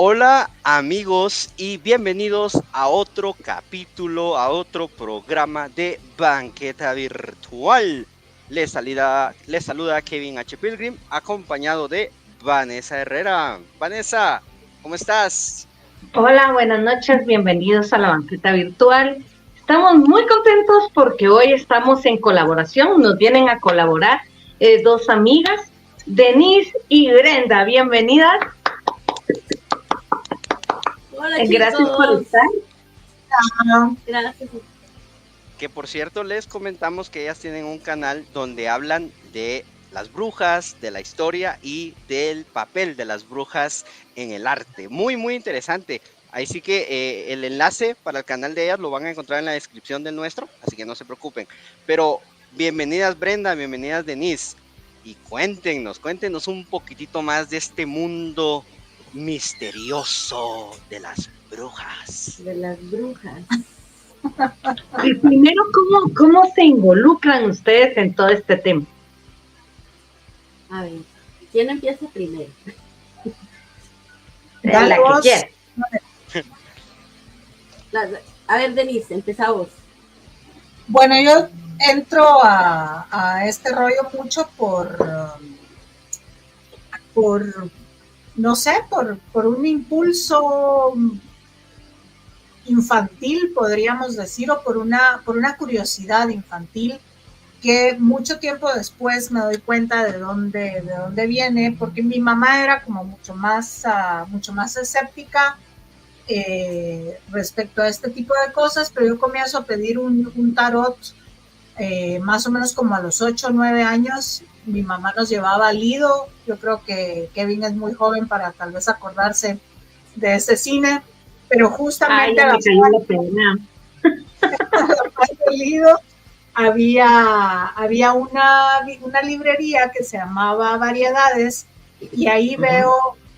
Hola amigos y bienvenidos a otro capítulo, a otro programa de Banqueta Virtual. Les saluda Kevin H. Pilgrim, acompañado de Vanessa Herrera. Vanessa, ¿cómo estás? Hola, buenas noches, bienvenidos a la banqueta virtual. Estamos muy contentos porque hoy estamos en colaboración, nos vienen a colaborar dos amigas, Denise y Brenda. Bienvenidas. Hola Gracias por chicos. estar. Gracias. Que por cierto les comentamos que ellas tienen un canal donde hablan de las brujas, de la historia y del papel de las brujas en el arte. Muy, muy interesante. Ahí sí que el enlace para el canal de ellas lo van a encontrar en la descripción del nuestro, así que no se preocupen. Pero bienvenidas Brenda, bienvenidas Denise. Y cuéntenos un poquitito más de este mundo misterioso de las brujas. De las brujas. Y primero, ¿cómo se involucran ustedes en todo este tema? A ver, ¿quién empieza primero? La que quiera. A ver, Denise, empezá vos. Bueno, yo entro a este rollo mucho no sé, por un impulso infantil, podríamos decir, o por una curiosidad infantil que mucho tiempo después me doy cuenta de dónde viene, porque mi mamá era como mucho más escéptica respecto a este tipo de cosas, pero yo comienzo a pedir un tarot más o menos como a los 8 o 9 años. Mi mamá nos llevaba al Lido. Yo creo que Kevin es muy joven para tal vez acordarse de ese cine, pero justamente Ay, me cayó la pena. del Lido había una librería que se llamaba Variedades y ahí veo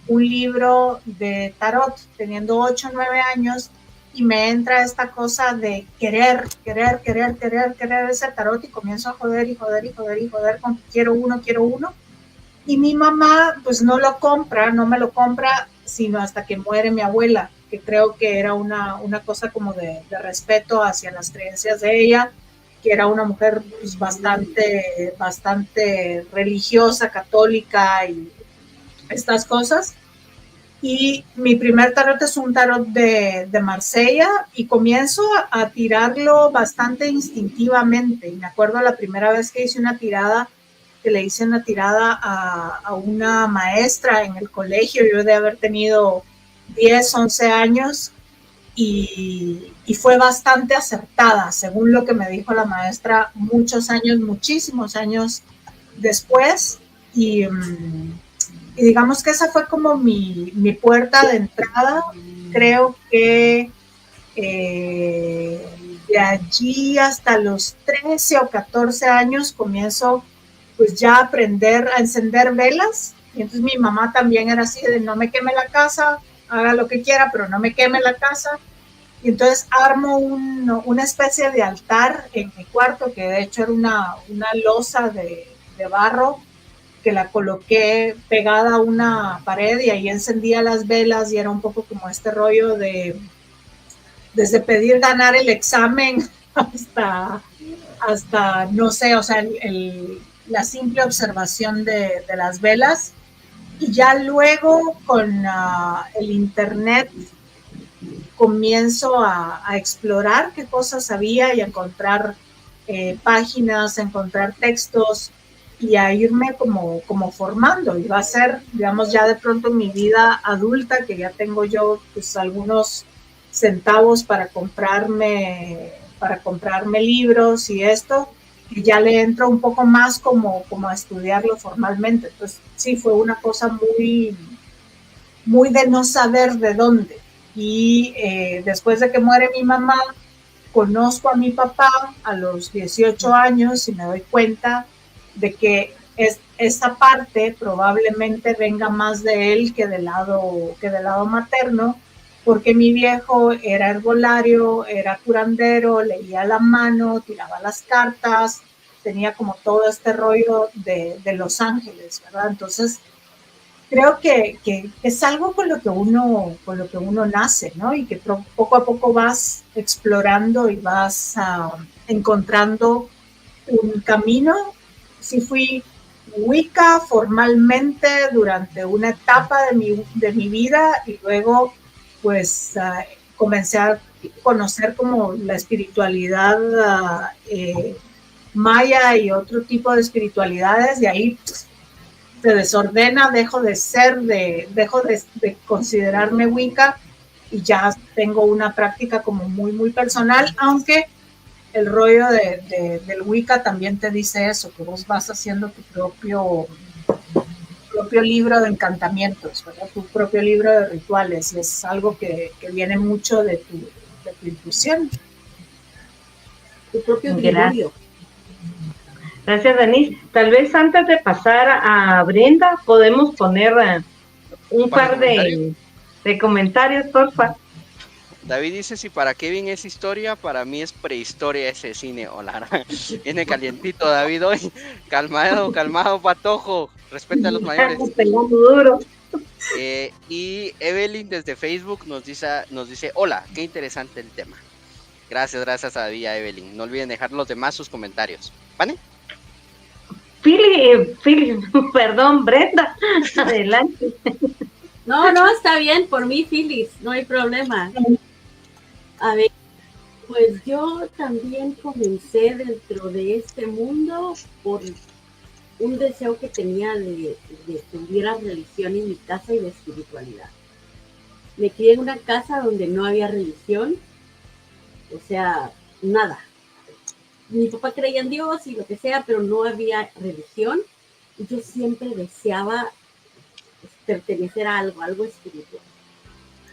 un libro de tarot teniendo 8 o 9 años y me entra esta cosa de querer ese tarot y comienzo a joder con quiero uno. Y mi mamá pues no me lo compra, sino hasta que muere mi abuela, que creo que era una cosa como de respeto hacia las creencias de ella, que era una mujer pues, bastante religiosa, católica y estas cosas. Y mi primer tarot es un tarot de Marsella y comienzo a tirarlo bastante instintivamente. Y me acuerdo la primera vez que hice una tirada, que le hice una tirada a una maestra en el colegio. Yo de haber tenido 10, 11 años y fue bastante acertada, según lo que me dijo la maestra muchísimos años después. Y digamos que esa fue como mi puerta de entrada. Creo que de allí hasta los 13 o 14 años comienzo pues ya a aprender a encender velas. Y entonces mi mamá también era así de no me queme la casa, haga lo que quiera, pero no me queme la casa. Y entonces armo una especie de altar en mi cuarto, que de hecho era una losa de barro, que la coloqué pegada a una pared y ahí encendía las velas y era un poco como este rollo de desde pedir ganar el examen hasta no sé, o sea, la simple observación de las velas. Y ya luego con el internet comienzo a explorar qué cosas había y a encontrar páginas, a encontrar textos y a irme como formando. Y va a ser, digamos, ya de pronto en mi vida adulta, que ya tengo yo pues algunos centavos para comprarme libros y esto, y ya le entro un poco más como a estudiarlo formalmente. Entonces sí, fue una cosa muy de no saber de dónde. Y después de que muere mi mamá, conozco a mi papá a los 18 años y me doy cuenta de que esa parte probablemente venga más de él que del lado materno, porque mi viejo era herbolario, era curandero, leía la mano, tiraba las cartas, tenía como todo este rollo de Los Ángeles, ¿verdad? Entonces creo que es algo con lo que uno nace, ¿no? Y que poco a poco vas explorando y vas encontrando un camino. Sí fui Wicca formalmente durante una etapa de mi vida y luego pues comencé a conocer como la espiritualidad maya y otro tipo de espiritualidades, y ahí se desordena, dejo de considerarme Wicca y ya tengo una práctica como muy personal, aunque el rollo del Wicca también te dice eso, que vos vas haciendo tu propio libro de encantamientos, ¿verdad? Tu propio libro de rituales, y es algo que viene mucho de tu intuición. Tu propio grimorio. Gracias, Denise. Tal vez antes de pasar a Brenda, podemos poner un par de comentarios, por favor. David dice, si para Kevin es historia, para mí es prehistoria ese cine. Hola, viene calientito David hoy. Calmado, patojo. Respeta a los mayores. Y Evelyn desde Facebook nos dice, hola, qué interesante el tema. Gracias a David, a Evelyn. No olviden dejar los demás sus comentarios. ¿Vale? Perdón, Brenda, adelante. No, está bien, por mí, Phyllis, no hay problema. A ver, pues yo también comencé dentro de este mundo por un deseo que tenía de que hubiera religión en mi casa y de espiritualidad. Me crié en una casa donde no había religión, o sea, nada. Mi papá creía en Dios y lo que sea, pero no había religión. Y yo siempre deseaba pertenecer a algo espiritual.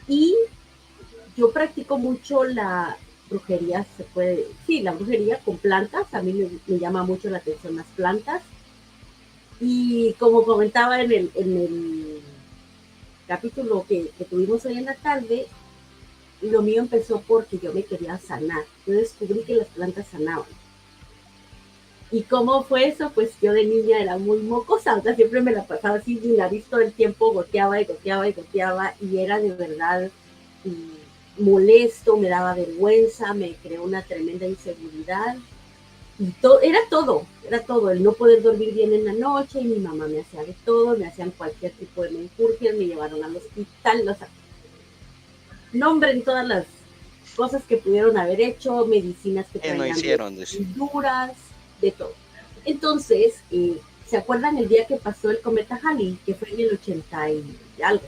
Y yo practico mucho la brujería, la brujería con plantas. A mí me llama mucho la atención las plantas. Y como comentaba en el capítulo que tuvimos hoy en la tarde, lo mío empezó porque yo me quería sanar. Yo descubrí que las plantas sanaban. ¿Y cómo fue eso? Pues yo de niña era muy mocosa, o sea, siempre me la pasaba así, mi nariz todo el tiempo goteaba, y era de verdad molesto, me daba vergüenza, me creó una tremenda inseguridad, y era todo, el no poder dormir bien en la noche, y mi mamá me hacía de todo, me hacían cualquier tipo de menjurjes, me llevaron al hospital, o sea, nombren todas las cosas que pudieron haber hecho, medicinas que traían no hicieron duras, de todo. Entonces, ¿se acuerdan el día que pasó el cometa Halley, que fue en el 80 y algo?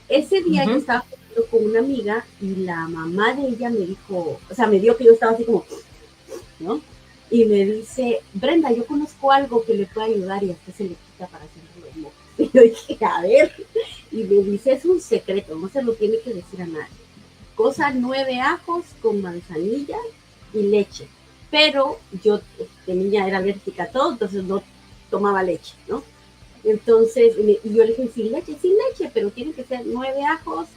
Ese día yo estaba hablando con una amiga y la mamá de ella me dijo, o sea, me dio que yo estaba así como, ¿no? Y me dice, Brenda, yo conozco algo que le puede ayudar y a usted se le quita para hacer los mocos. Y yo dije, a ver, y me dice, es un secreto, no se lo tiene que decir a nadie. Cosa 9 ajos con manzanilla y leche. Pero yo de niña era alérgica a todo, entonces no tomaba leche, ¿no? Entonces, y yo le dije, sin leche, pero tiene que ser 9 ajos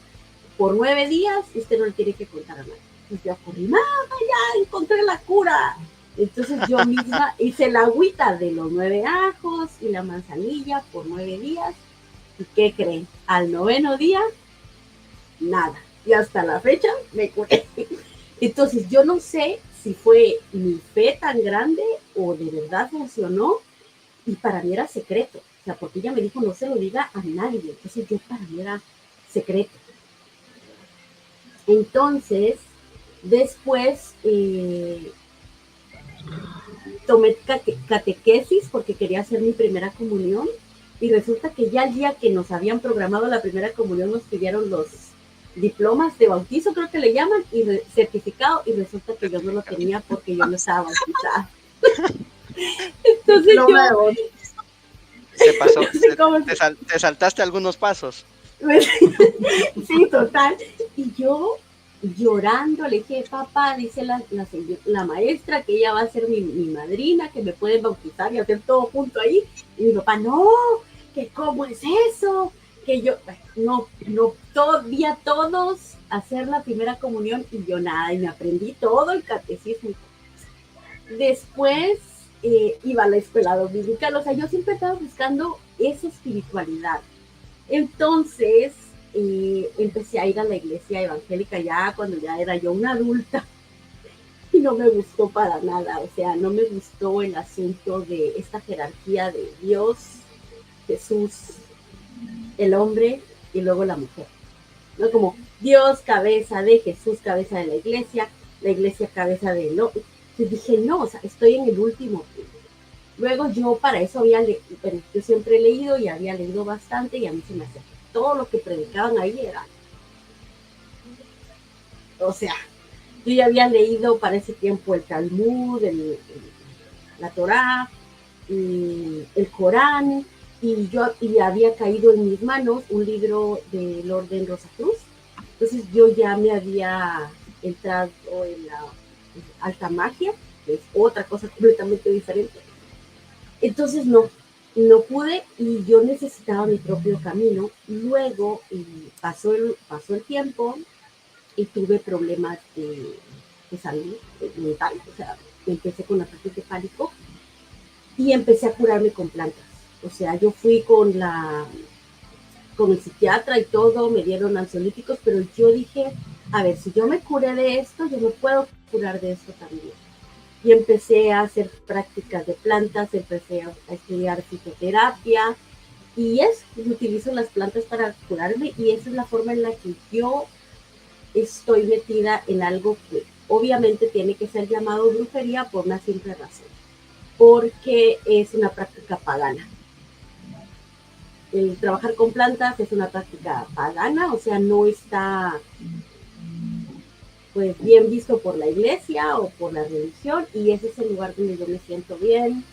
por 9 días, y usted no le tiene que contar a nadie. Entonces yo corrí, mamá, ya encontré la cura. Entonces yo misma hice la agüita de los 9 ajos y la manzanilla por 9 días. ¿Y qué creen? Al 9º día, nada. Y hasta la fecha me curé. Entonces yo no sé si fue mi fe tan grande o de verdad funcionó, y para mí era secreto, o sea, porque ella me dijo no se lo diga a nadie, entonces yo para mí era secreto. Entonces, después tomé catequesis porque quería hacer mi primera comunión, y resulta que ya el día que nos habían programado la primera comunión nos pidieron los diplomas de bautizo, creo que le llaman, y certificado, y resulta que yo no lo tenía porque yo no estaba bautizada. Entonces te saltaste algunos pasos. Sí, total. Y yo llorando le dije, papá, dice la maestra que ella va a ser mi madrina, que me pueden bautizar y hacer todo junto ahí. Y mi papá, no, que cómo es eso, que yo, no, todavía todos hacer la primera comunión, y yo nada, y me aprendí todo el catecismo. Después iba a la escuela dominical, o sea, yo siempre estaba buscando esa espiritualidad, Entonces, empecé a ir a la iglesia evangélica ya cuando ya era yo una adulta y no me gustó para nada, o sea, no me gustó el asunto de esta jerarquía de Dios, Jesús, el hombre y luego la mujer, ¿no? Como Dios cabeza de Jesús, cabeza de la iglesia cabeza de no. Entonces dije, no, o sea, estoy en el último. Luego yo para eso bueno, yo siempre he leído y había leído bastante y a mí se me hacía todo lo que predicaban ahí era, o sea, yo ya había leído para ese tiempo el Talmud, la Torá, el Corán, y había caído en mis manos un libro del Orden Rosacruz. Entonces yo ya me había entrado en la alta magia, que es otra cosa completamente diferente. Entonces no pude y yo necesitaba mi propio camino. Luego pasó el tiempo y tuve problemas de salud mental, o sea, empecé con ataques de pánico y empecé a curarme con plantas. O sea, yo fui con el psiquiatra y todo, me dieron ansiolíticos, pero yo dije, a ver, si yo me curé de esto, yo me puedo curar de esto también. Y empecé a hacer prácticas de plantas, empecé a estudiar fitoterapia y utilizo las plantas para curarme y esa es la forma en la que yo estoy metida en algo que obviamente tiene que ser llamado brujería por una simple razón, porque es una práctica pagana. El trabajar con plantas es una práctica pagana, o sea, no está pues bien visto por la iglesia o por la religión, y ese es el lugar donde yo me siento bien,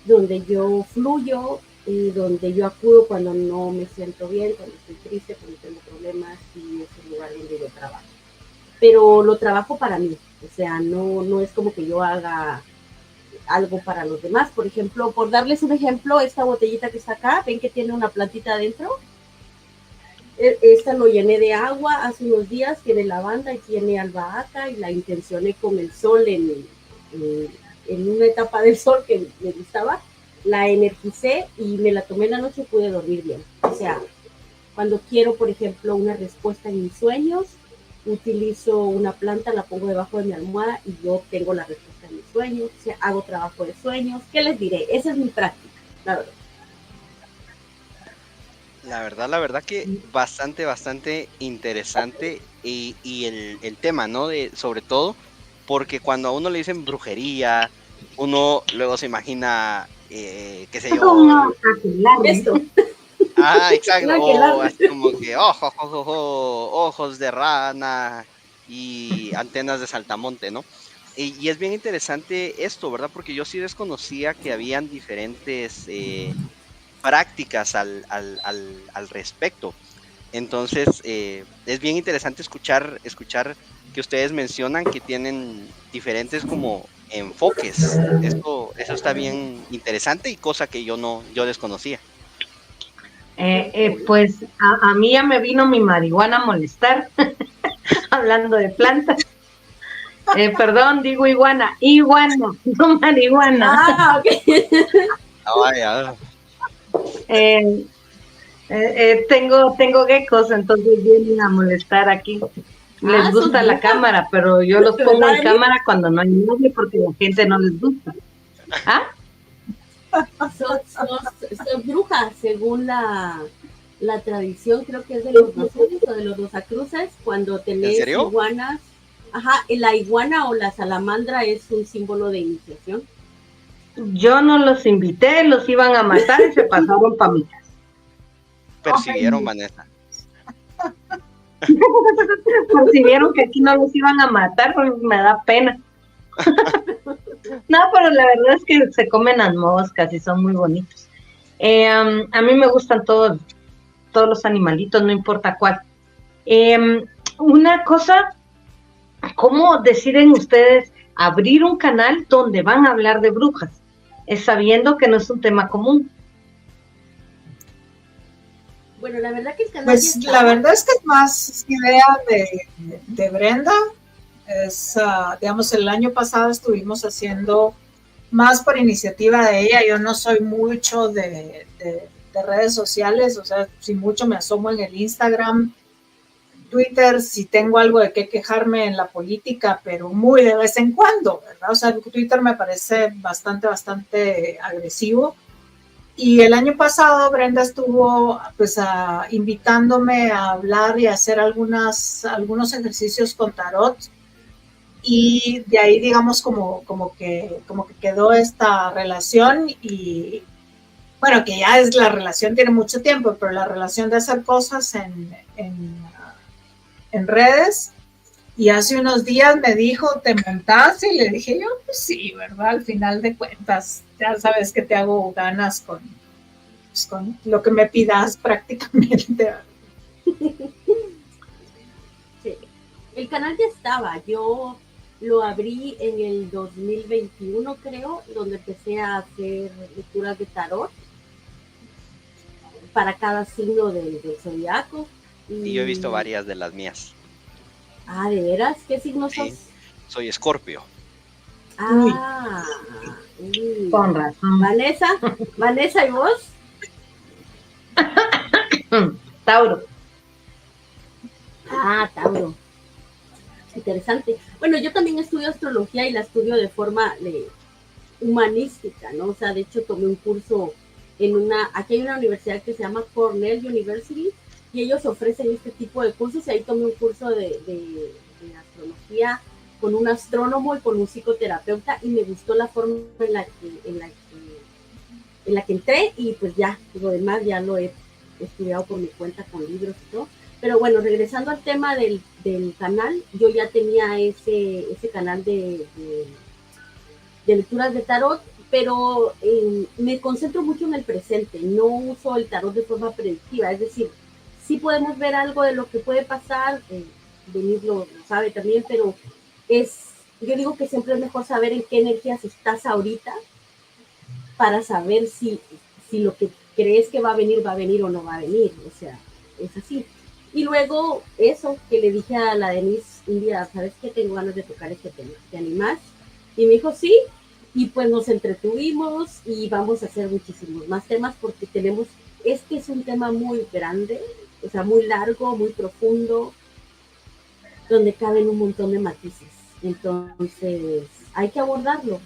donde yo fluyo y donde yo acudo cuando no me siento bien, cuando estoy triste, cuando tengo problemas, y es el lugar donde yo trabajo. Pero lo trabajo para mí, o sea, no es como que yo haga algo para los demás. Por ejemplo, por darles un ejemplo, esta botellita que está acá, ven que tiene una plantita adentro. Esta lo llené de agua hace unos días, tiene lavanda y tiene albahaca, y la intencioné con el sol en una etapa del sol que me gustaba, la energicé y me la tomé en la noche y pude dormir bien. O sea, cuando quiero, por ejemplo, una respuesta en mis sueños, utilizo una planta, la pongo debajo de mi almohada y yo tengo la respuesta en mis sueños. O sea, hago trabajo de sueños. ¿Qué les diré? Esa es mi práctica, la verdad. La verdad que bastante interesante y el tema, ¿no? Sobre todo, porque cuando a uno le dicen brujería, uno luego se imagina, qué sé yo. Esto. Exacto. O así como que ojos de rana y antenas de saltamonte, ¿no? Y es bien interesante esto, ¿verdad? Porque yo sí desconocía que habían diferentes prácticas al respecto. Entonces, es bien interesante escuchar que ustedes mencionan que tienen diferentes como enfoques. Eso está bien interesante y cosa que yo desconocía. Pues a mí ya me vino mi marihuana a molestar, hablando de plantas. Perdón, digo iguana, no marihuana. Okay. Vaya. Tengo geckos, entonces vienen a molestar aquí. Les gusta la cámara, pero yo los pongo en cámara cuando no hay nadie porque la gente no les gusta. ¿Ah? Son brujas, según la tradición, creo que es de los Rosarios o de los Rosacruces, cuando tenés iguanas. Ajá, la iguana o la salamandra es un símbolo de iniciación. Yo no los invité, los iban a matar y se pasaron para mi casa. Persiguieron, Vanessa. Percibieron que aquí no los iban a matar, pues me da pena. No, pero la verdad es que se comen las moscas y son muy bonitos. A mí me gustan todos los animalitos, no importa cuál. Una cosa, ¿cómo deciden ustedes abrir un canal donde van a hablar de brujas? Sabiendo que no es un tema común. Bueno, la verdad que el canal pues la verdad es que es más idea de Brenda. Digamos, el año pasado estuvimos haciendo más por iniciativa de ella. Yo no soy mucho de de redes sociales, o sea, si mucho me asomo en el Instagram, Twitter, si tengo algo de qué quejarme en la política, pero muy de vez en cuando, ¿verdad? O sea, Twitter me parece bastante agresivo. Y el año pasado Brenda estuvo pues invitándome a hablar y a hacer algunos ejercicios con tarot, y de ahí digamos como que quedó esta relación. Y bueno, que ya es la relación, tiene mucho tiempo, pero la relación de hacer cosas en redes. Y hace unos días me dijo, ¿te montás? Y le dije yo, pues sí, ¿verdad? Al final de cuentas, ya sabes que te hago ganas con lo que me pidas prácticamente. Sí. El canal ya estaba, yo lo abrí en el 2021, creo, donde empecé a hacer lecturas de tarot para cada signo del zodiaco. Y yo he visto varias de las mías. Ah, ¿de veras? ¿Qué signo Sí. sos? Soy Escorpio. Ah, Con razón. Vanessa, ¿y vos? Tauro. Ah, Tauro. Interesante. Bueno, yo también estudio astrología y la estudio de forma humanística, ¿no? O sea, de hecho tomé un curso aquí hay una universidad que se llama Cornell University, y ellos ofrecen este tipo de cursos, y ahí tomé un curso de astrología con un astrónomo y con un psicoterapeuta, y me gustó la forma en la que entré, y pues ya, lo demás ya lo he estudiado por mi cuenta con libros y todo. Pero bueno, regresando al tema del canal, yo ya tenía ese canal de lecturas de tarot, pero me concentro mucho en el presente, no uso el tarot de forma predictiva, es decir, sí podemos ver algo de lo que puede pasar, Denise lo sabe también, pero yo digo que siempre es mejor saber en qué energías estás ahorita para saber si lo que crees que va a venir o no va a venir, o sea, es así. Y luego eso que le dije a la Denise un día, ¿sabes qué? Tengo ganas de tocar este tema, ¿te animas? Y me dijo, sí, y pues nos entretuvimos y vamos a hacer muchísimos más temas porque es un tema muy grande, o sea, muy largo, muy profundo, donde caben un montón de matices. Entonces, hay que abordarlo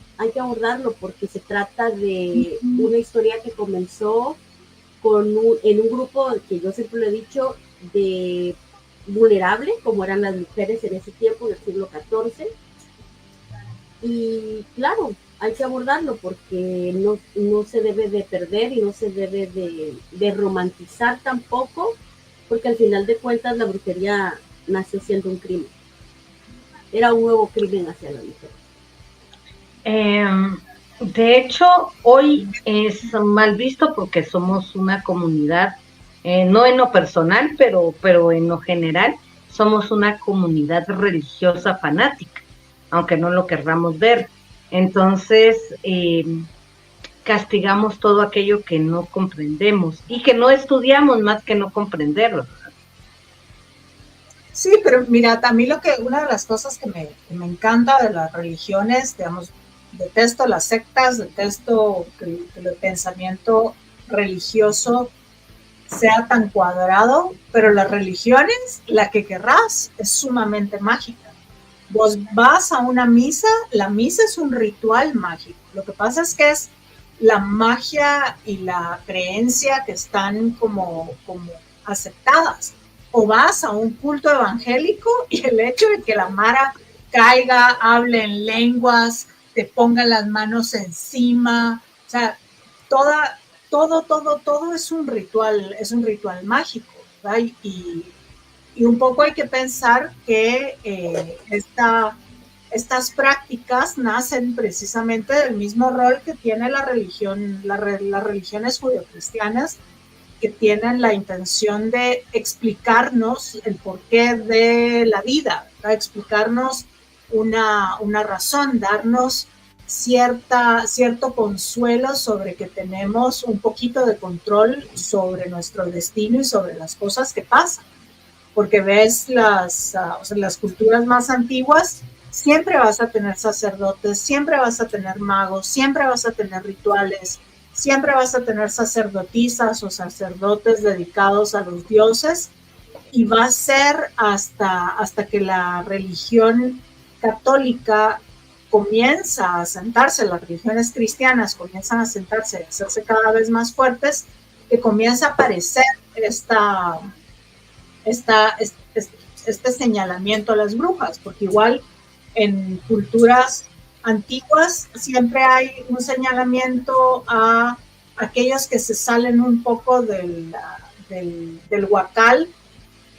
porque se trata de una historia que comenzó en un grupo que yo siempre lo he dicho, de vulnerable, como eran las mujeres en ese tiempo, del siglo XIV. Y claro, hay que abordarlo porque no se debe de perder y no se debe de romantizar tampoco, porque al final de cuentas la brujería nació siendo un crimen. Era un nuevo crimen hacia la mujer. De hecho, hoy es mal visto porque somos una comunidad, no en lo personal, pero en lo general, somos una comunidad religiosa fanática, aunque no lo querramos ver. Entonces, castigamos todo aquello que no comprendemos y que no estudiamos más que no comprenderlo. Sí, pero mira, a mí una de las cosas que me encanta de las religiones, digamos, detesto las sectas, detesto que el pensamiento religioso sea tan cuadrado, pero las religiones, la que querrás, es sumamente mágica. Vos vas a una misa, la misa es un ritual mágico. Lo que pasa es que es la magia y la creencia que están como aceptadas. O vas a un culto evangélico y el hecho de que la mara caiga, hable en lenguas, te ponga las manos encima, o sea, todo es un ritual mágico, ¿verdad? Y un poco hay que pensar que estas prácticas nacen precisamente del mismo rol que tiene las religiones judeocristianas, que tienen la intención de explicarnos el porqué de la vida, ¿verdad? Explicarnos una razón, darnos cierto consuelo sobre que tenemos un poquito de control sobre nuestro destino y sobre las cosas que pasan. Porque ves las culturas más antiguas, siempre vas a tener sacerdotes, siempre vas a tener magos, siempre vas a tener rituales, siempre vas a tener sacerdotisas o sacerdotes dedicados a los dioses, y va a ser hasta que la religión católica comienza a asentarse, las religiones cristianas comienzan a asentarse, a hacerse cada vez más fuertes, que comienza a aparecer este señalamiento a las brujas, porque igual en culturas antiguas siempre hay un señalamiento a aquellos que se salen un poco del huacal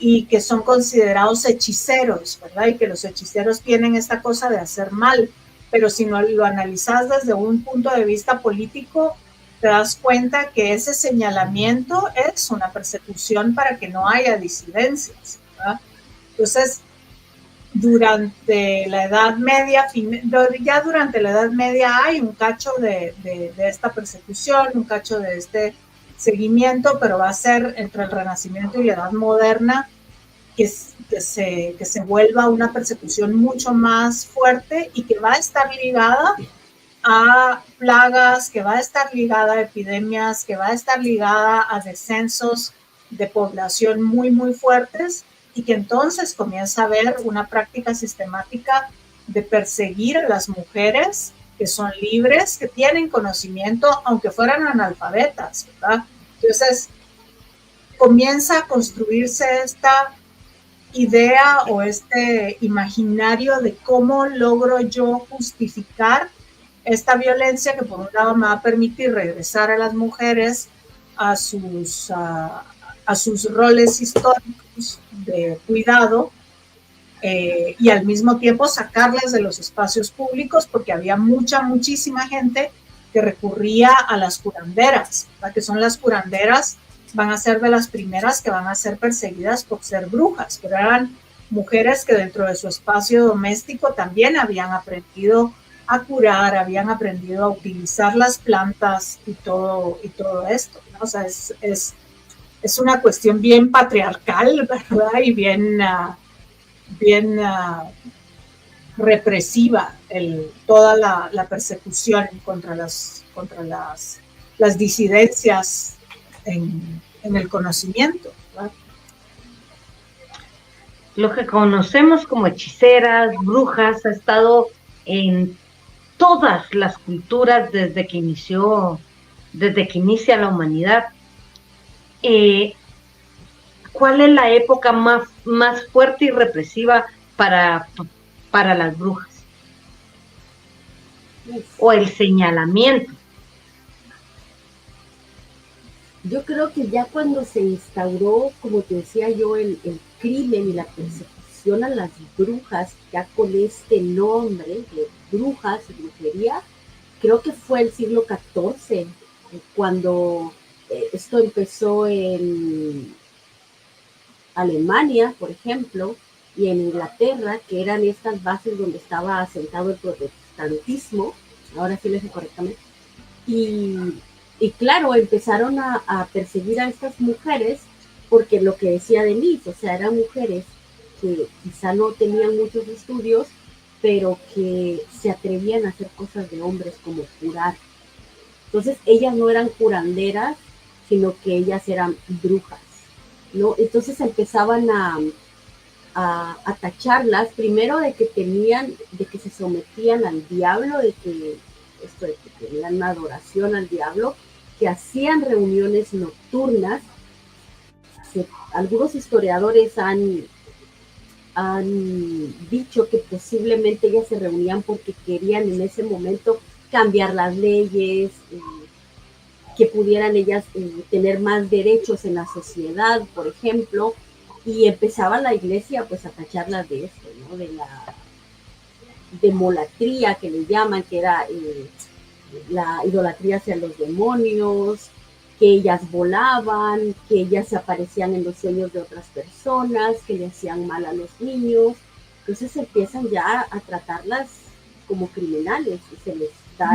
y que son considerados hechiceros, ¿verdad? Y que los hechiceros tienen esta cosa de hacer mal, pero si no lo analizas desde un punto de vista político, te das cuenta que ese señalamiento es una persecución para que no haya disidencias, ¿verdad? Entonces, durante la Edad Media, ya durante la Edad Media hay un cacho de esta persecución, un cacho de este seguimiento, pero va a ser entre el Renacimiento y la Edad Moderna que se vuelva una persecución mucho más fuerte y que va a estar ligada a plagas, que va a estar ligada a epidemias, que va a estar ligada a descensos de población muy, muy fuertes, y que entonces comienza a haber una práctica sistemática de perseguir a las mujeres que son libres, que tienen conocimiento, aunque fueran analfabetas, ¿verdad? Entonces, comienza a construirse esta idea o este imaginario de cómo logro yo justificar esta violencia que por un lado me va a permitir regresar a las mujeres a sus roles históricos de cuidado, y al mismo tiempo sacarlas de los espacios públicos, porque había muchísima gente que recurría a las curanderas, ¿verdad? Que son las curanderas, van a ser de las primeras que van a ser perseguidas por ser brujas, pero eran mujeres que dentro de su espacio doméstico también habían aprendido a curar, habían aprendido a utilizar las plantas y todo esto, ¿no? O sea, es una cuestión bien patriarcal, ¿verdad? Y bien represiva toda la persecución contra las disidencias en el conocimiento, ¿verdad? Lo que conocemos como hechiceras, brujas, ha estado en todas las culturas desde que inicia la humanidad. ¿Cuál es la época más fuerte y represiva para las brujas? O el señalamiento. Yo creo que ya cuando se instauró, como te decía yo, el crimen y la persecución a las brujas, ya con este nombre de brujas y brujería, creo que fue el siglo XIV, cuando esto empezó en Alemania, por ejemplo, y en Inglaterra, que eran estas bases donde estaba asentado el protestantismo, ahora sí lo dije correctamente, y claro, empezaron a perseguir a estas mujeres, porque lo que decía Denise, o sea, eran mujeres que quizá no tenían muchos estudios, pero que se atrevían a hacer cosas de hombres como curar. Entonces, ellas no eran curanderas, sino que ellas eran brujas, ¿no? Entonces empezaban a tacharlas, primero de que se sometían al diablo, de que tenían una adoración al diablo, que hacían reuniones nocturnas. Algunos historiadores han dicho que posiblemente ellas se reunían porque querían en ese momento cambiar las leyes, que pudieran ellas tener más derechos en la sociedad, por ejemplo, y empezaba la iglesia pues a tacharlas de esto, ¿no? De la demolatría que le llaman, que era la idolatría hacia los demonios, que ellas volaban, que ellas se aparecían en los sueños de otras personas, que le hacían mal a los niños. Entonces empiezan ya a tratarlas como criminales y se les da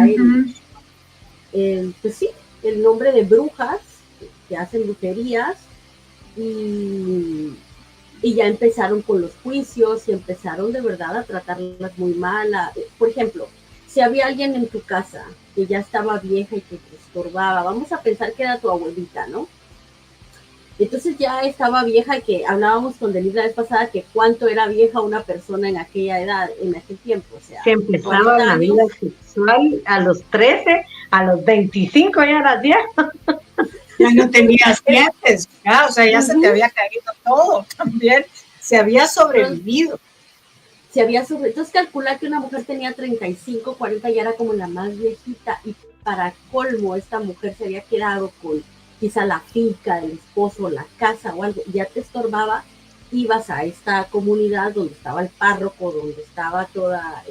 pues sí, el nombre de brujas que hacen brujerías, y ya empezaron con los juicios y empezaron de verdad a tratarlas muy mal. Por ejemplo, si había alguien en tu casa que ya estaba vieja y que te estorbaba, vamos a pensar que era tu abuelita, ¿no? Entonces ya estaba vieja, y que hablábamos con Denise la vez pasada que cuánto era vieja una persona en aquella edad, en aquel tiempo, o sea, que empezaba la vida sexual a los 13, a los 25 ya eras vieja. Ya no tenías dientes, ya, o sea, ya se te había caído todo también, se había sobrevivido. Entonces calcula que una mujer tenía 35, 40, ya era como la más viejita, y para colmo esta mujer se había quedado con quizá la finca del esposo, la casa o algo, ya te estorbaba, ibas a esta comunidad donde estaba el párroco, donde estaba toda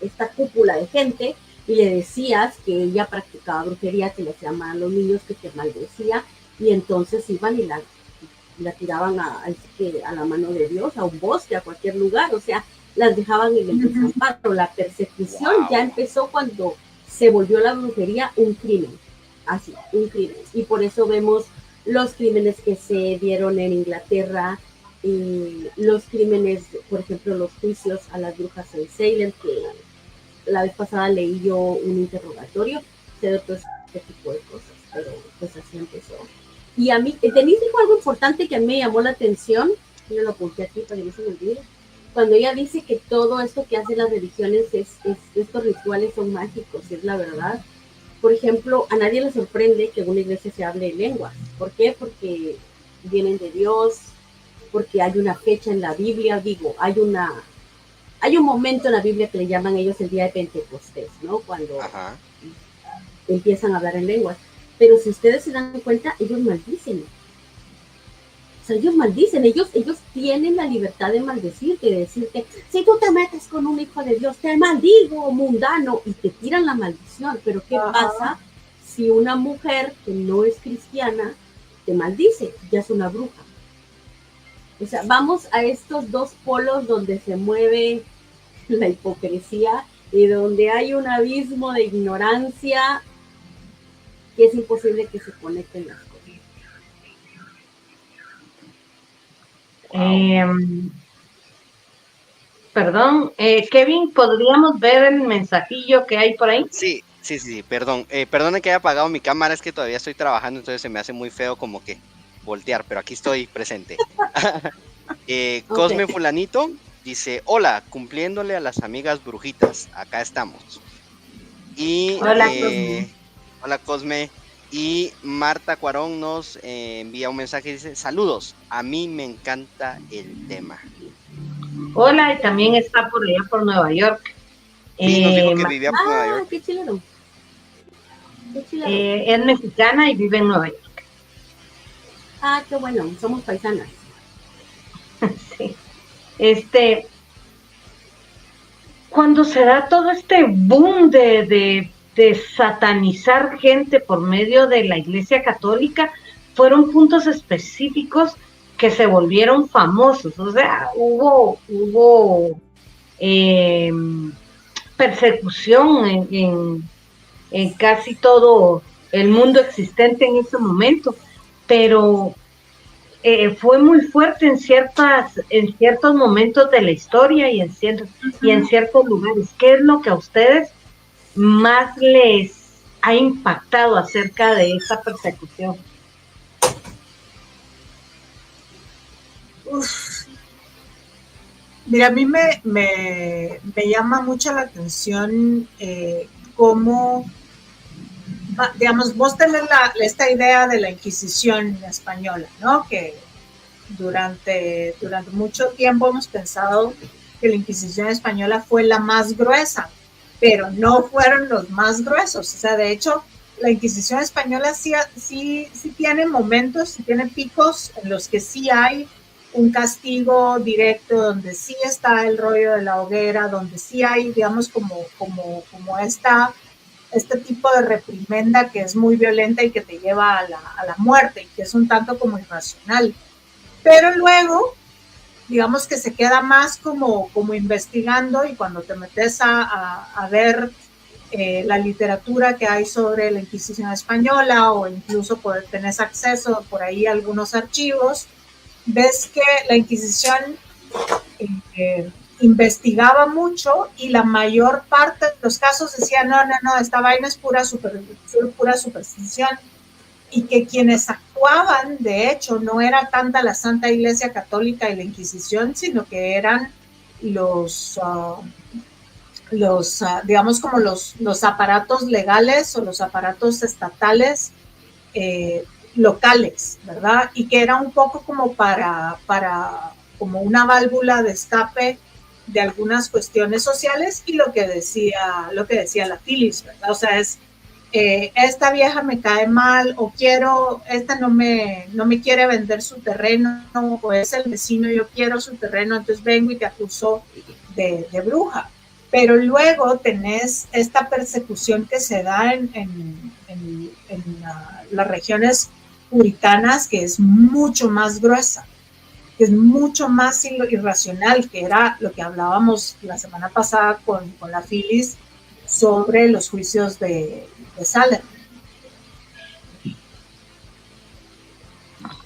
esta cúpula de gente, y le decías que ella practicaba brujería, que le hacía mal a los niños, que te maldecía, y entonces iban y la tiraban a la mano de Dios, a un bosque, a cualquier lugar, o sea, las dejaban en el desamparo. La persecución ya empezó cuando se volvió la brujería un crimen, así, un crimen, y por eso vemos los crímenes que se dieron en Inglaterra, y los crímenes, por ejemplo, los juicios a las brujas en Salem, que la vez pasada leí yo un interrogatorio, de todo este tipo de cosas, pero pues así empezó. Y a mí, Denise dijo algo importante que a mí me llamó la atención, yo lo apunté aquí para que no se me olvide, cuando ella dice que todo esto que hacen las religiones, estos rituales son mágicos, y es la verdad. Por ejemplo, a nadie le sorprende que en una iglesia se hable en lenguas. ¿Por qué? Porque vienen de Dios, porque hay una fecha en la Biblia, digo, hay un momento en la Biblia que le llaman ellos el día de Pentecostés, ¿no? Cuando empiezan a hablar en lenguas. Pero si ustedes se dan cuenta, ellos maldicen. O sea, ellos maldicen, ellos tienen la libertad de maldecirte, de decirte, si tú te metes con un hijo de Dios, te maldigo, mundano, y te tiran la maldición. Pero ¿qué pasa si una mujer que no es cristiana te maldice? Ya es una bruja. O sea, vamos a estos dos polos donde se mueve la hipocresía y donde hay un abismo de ignorancia que es imposible que se conecten las cosas. Perdón, Kevin, ¿podríamos ver el mensajillo que hay por ahí? Sí, perdón. Perdone que haya apagado mi cámara, es que todavía estoy trabajando, entonces se me hace muy feo como que voltear, pero aquí estoy presente. Cosme Fulanito dice, hola, cumpliéndole a las amigas brujitas, acá estamos. Y hola, Cosme. Hola, Cosme. Y Marta Cuarón nos envía un mensaje y dice, saludos, a mí me encanta el tema. Hola, y también está por allá por Nueva York. Sí, nos dijo que vivía por Nueva York. Qué chileno. Es mexicana y vive en Nueva York. Ah, qué bueno, somos paisanas. Sí. Cuando se da todo este boom de satanizar gente por medio de la Iglesia Católica, fueron puntos específicos que se volvieron famosos. O sea, hubo persecución en casi todo el mundo existente en ese momento, pero fue muy fuerte en ciertos momentos de la historia y en ciertos lugares. ¿Qué es lo que a ustedes más les ha impactado acerca de esta persecución? Mira, a mí me llama mucho la atención cómo, digamos, vos tenés esta idea de la Inquisición española, ¿no? Que durante mucho tiempo hemos pensado que la Inquisición española fue la más gruesa, pero no fueron los más gruesos. O sea, de hecho, la Inquisición española sí tiene momentos, sí tiene picos en los que sí hay un castigo directo, donde sí está el rollo de la hoguera, donde sí hay, digamos, como este tipo de reprimenda que es muy violenta y que te lleva a la muerte y que es un tanto como irracional. Pero luego, digamos que se queda más como investigando, y cuando te metes a ver la literatura que hay sobre la Inquisición española, o incluso tenés acceso por ahí a algunos archivos, ves que la Inquisición investigaba mucho y la mayor parte de los casos decía, no, esta vaina es pura superstición, y que quienes actuaban, de hecho, no era tanta la Santa Iglesia Católica y la Inquisición, sino que eran digamos, como los aparatos legales o los aparatos estatales locales, ¿verdad? Y que era un poco como como una válvula de escape de algunas cuestiones sociales, y lo que decía la Phyllis, ¿verdad? O sea, esta vieja me cae mal, o esta no me quiere vender su terreno, o es el vecino, yo quiero su terreno, entonces vengo y te acuso de bruja. Pero luego tenés esta persecución que se da en las regiones puritanas, que es mucho más gruesa, que es mucho más irracional, que era lo que hablábamos la semana pasada con la Phyllis sobre los juicios de Salem.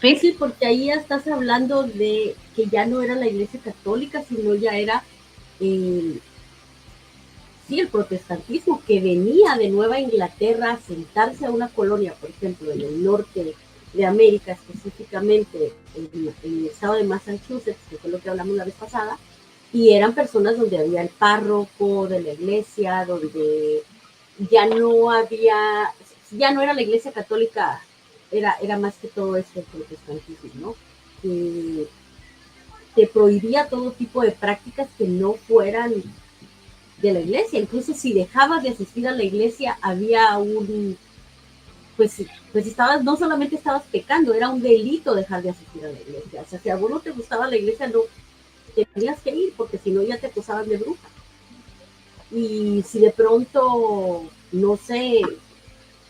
Sí, porque ahí ya estás hablando de que ya no era la Iglesia Católica, sino ya era el protestantismo, que venía de Nueva Inglaterra a sentarse a una colonia, por ejemplo, en el norte de América, específicamente en el estado de Massachusetts, que fue lo que hablamos la vez pasada, y eran personas donde había el párroco de la iglesia, donde ya no era la Iglesia Católica, era más que todo el protestantismo, ¿no? Que te prohibía todo tipo de prácticas que no fueran de la iglesia. Incluso si dejabas de asistir a la iglesia, había pues no solamente estabas pecando, era un delito dejar de asistir a la iglesia. O sea, si a vos no te gustaba la iglesia, no tenías que ir, porque si no ya te acusaban de bruja. Y si de pronto, no sé,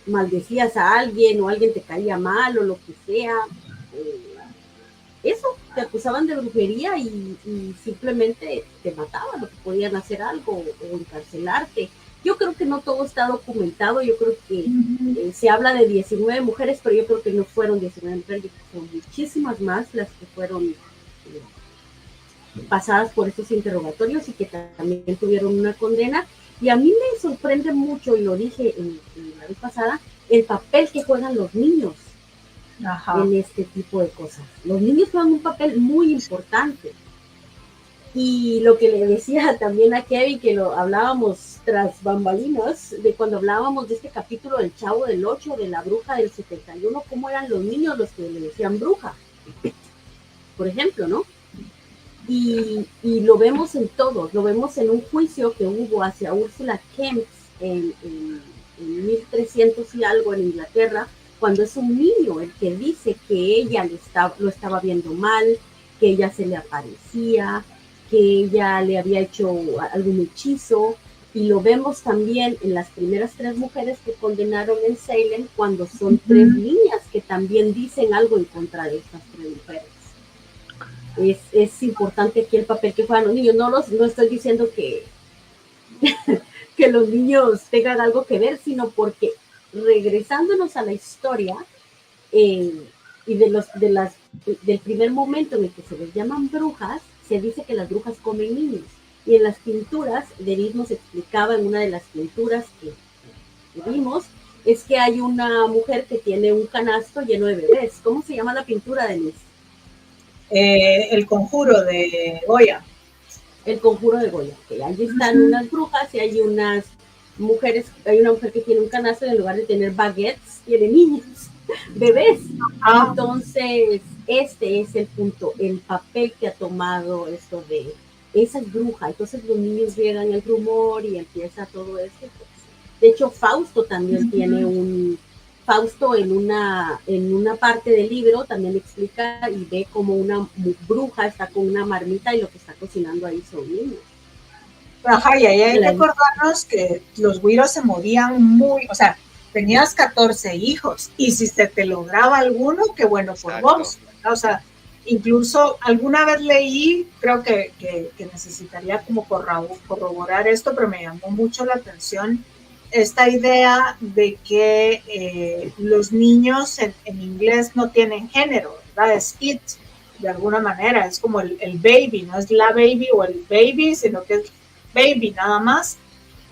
maldecías a alguien, o alguien te caía mal, o lo que sea, eso, te acusaban de brujería y simplemente te mataban, o te podían hacer algo, o encarcelarte. Yo creo que no todo está documentado, yo creo que se habla de 19 mujeres, pero yo creo que no fueron 19 mujeres, yo creo que son muchísimas más las que fueron pasadas por estos interrogatorios y que también tuvieron una condena. Y a mí me sorprende mucho, y lo dije en la vez pasada, el papel que juegan los niños. Ajá. En este tipo de cosas. Los niños juegan un papel muy importante. Y lo que le decía también a Kevin, que lo hablábamos tras bambalinas, de cuando hablábamos de este capítulo del Chavo del 8, de la bruja del 71, cómo eran los niños los que le decían bruja, por ejemplo, ¿no? Y lo vemos en todos, lo vemos en un juicio que hubo hacia Úrsula Kemps en 1300 y algo en Inglaterra, cuando es un niño el que dice que ella lo estaba viendo mal, que ella se le aparecía, que ella le había hecho algún hechizo. Y lo vemos también en las primeras 3 mujeres que condenaron en Salem, cuando son 3 niñas que también dicen algo en contra de estas 3 mujeres. Es importante aquí el papel que juegan los niños. No estoy diciendo que que los niños tengan algo que ver, sino porque, regresándonos a la historia, y del primer momento en el que se les llaman brujas, se dice que las brujas comen niños. Y en las pinturas, Denise nos explicaba en una de las pinturas que vimos, es que hay una mujer que tiene un canasto lleno de bebés. ¿Cómo se llama la pintura, Denise? El conjuro de Goya. El conjuro de Goya, que allí están unas brujas y hay unas mujeres, hay una mujer que tiene un canasto y en lugar de tener baguettes, tiene niños, bebés. Entonces, este es el punto, el papel que ha tomado esto de esa es bruja. Entonces los niños llegan el rumor y empieza todo esto. Pues, de hecho, Fausto también tiene Fausto en una parte del libro también explica y ve como una bruja está con una marmita y lo que está cocinando ahí son niños. Ajá, y ahí hay que acordarnos que los güiros se morían o sea, tenías 14 hijos, y si se te lograba alguno, qué bueno por vos, ¿verdad? O sea, incluso alguna vez leí, creo que necesitaría como corroborar esto, pero me llamó mucho la atención esta idea de que los niños en inglés no tienen género, ¿verdad? Es it. de alguna manera, es como el baby, no es la baby o el baby, sino que es baby nada más,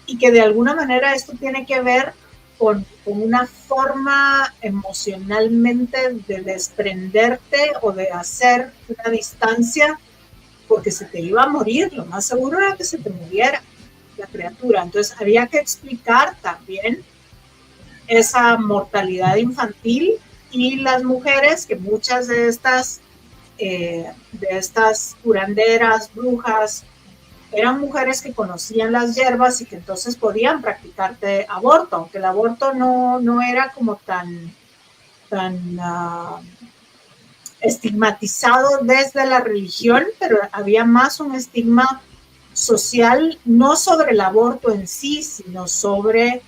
y que de alguna manera esto tiene que ver con una forma emocionalmente de desprenderte o de hacer una distancia, porque se te iba a morir, lo más seguro era que se te muriera la criatura. Entonces había que explicar también esa mortalidad infantil, y las mujeres, que muchas de estas curanderas, brujas, eran mujeres que conocían las hierbas y que entonces podían practicarte aborto, aunque el aborto no era como tan estigmatizado desde la religión, pero había más un estigma social, no sobre el aborto en sí, sino sobre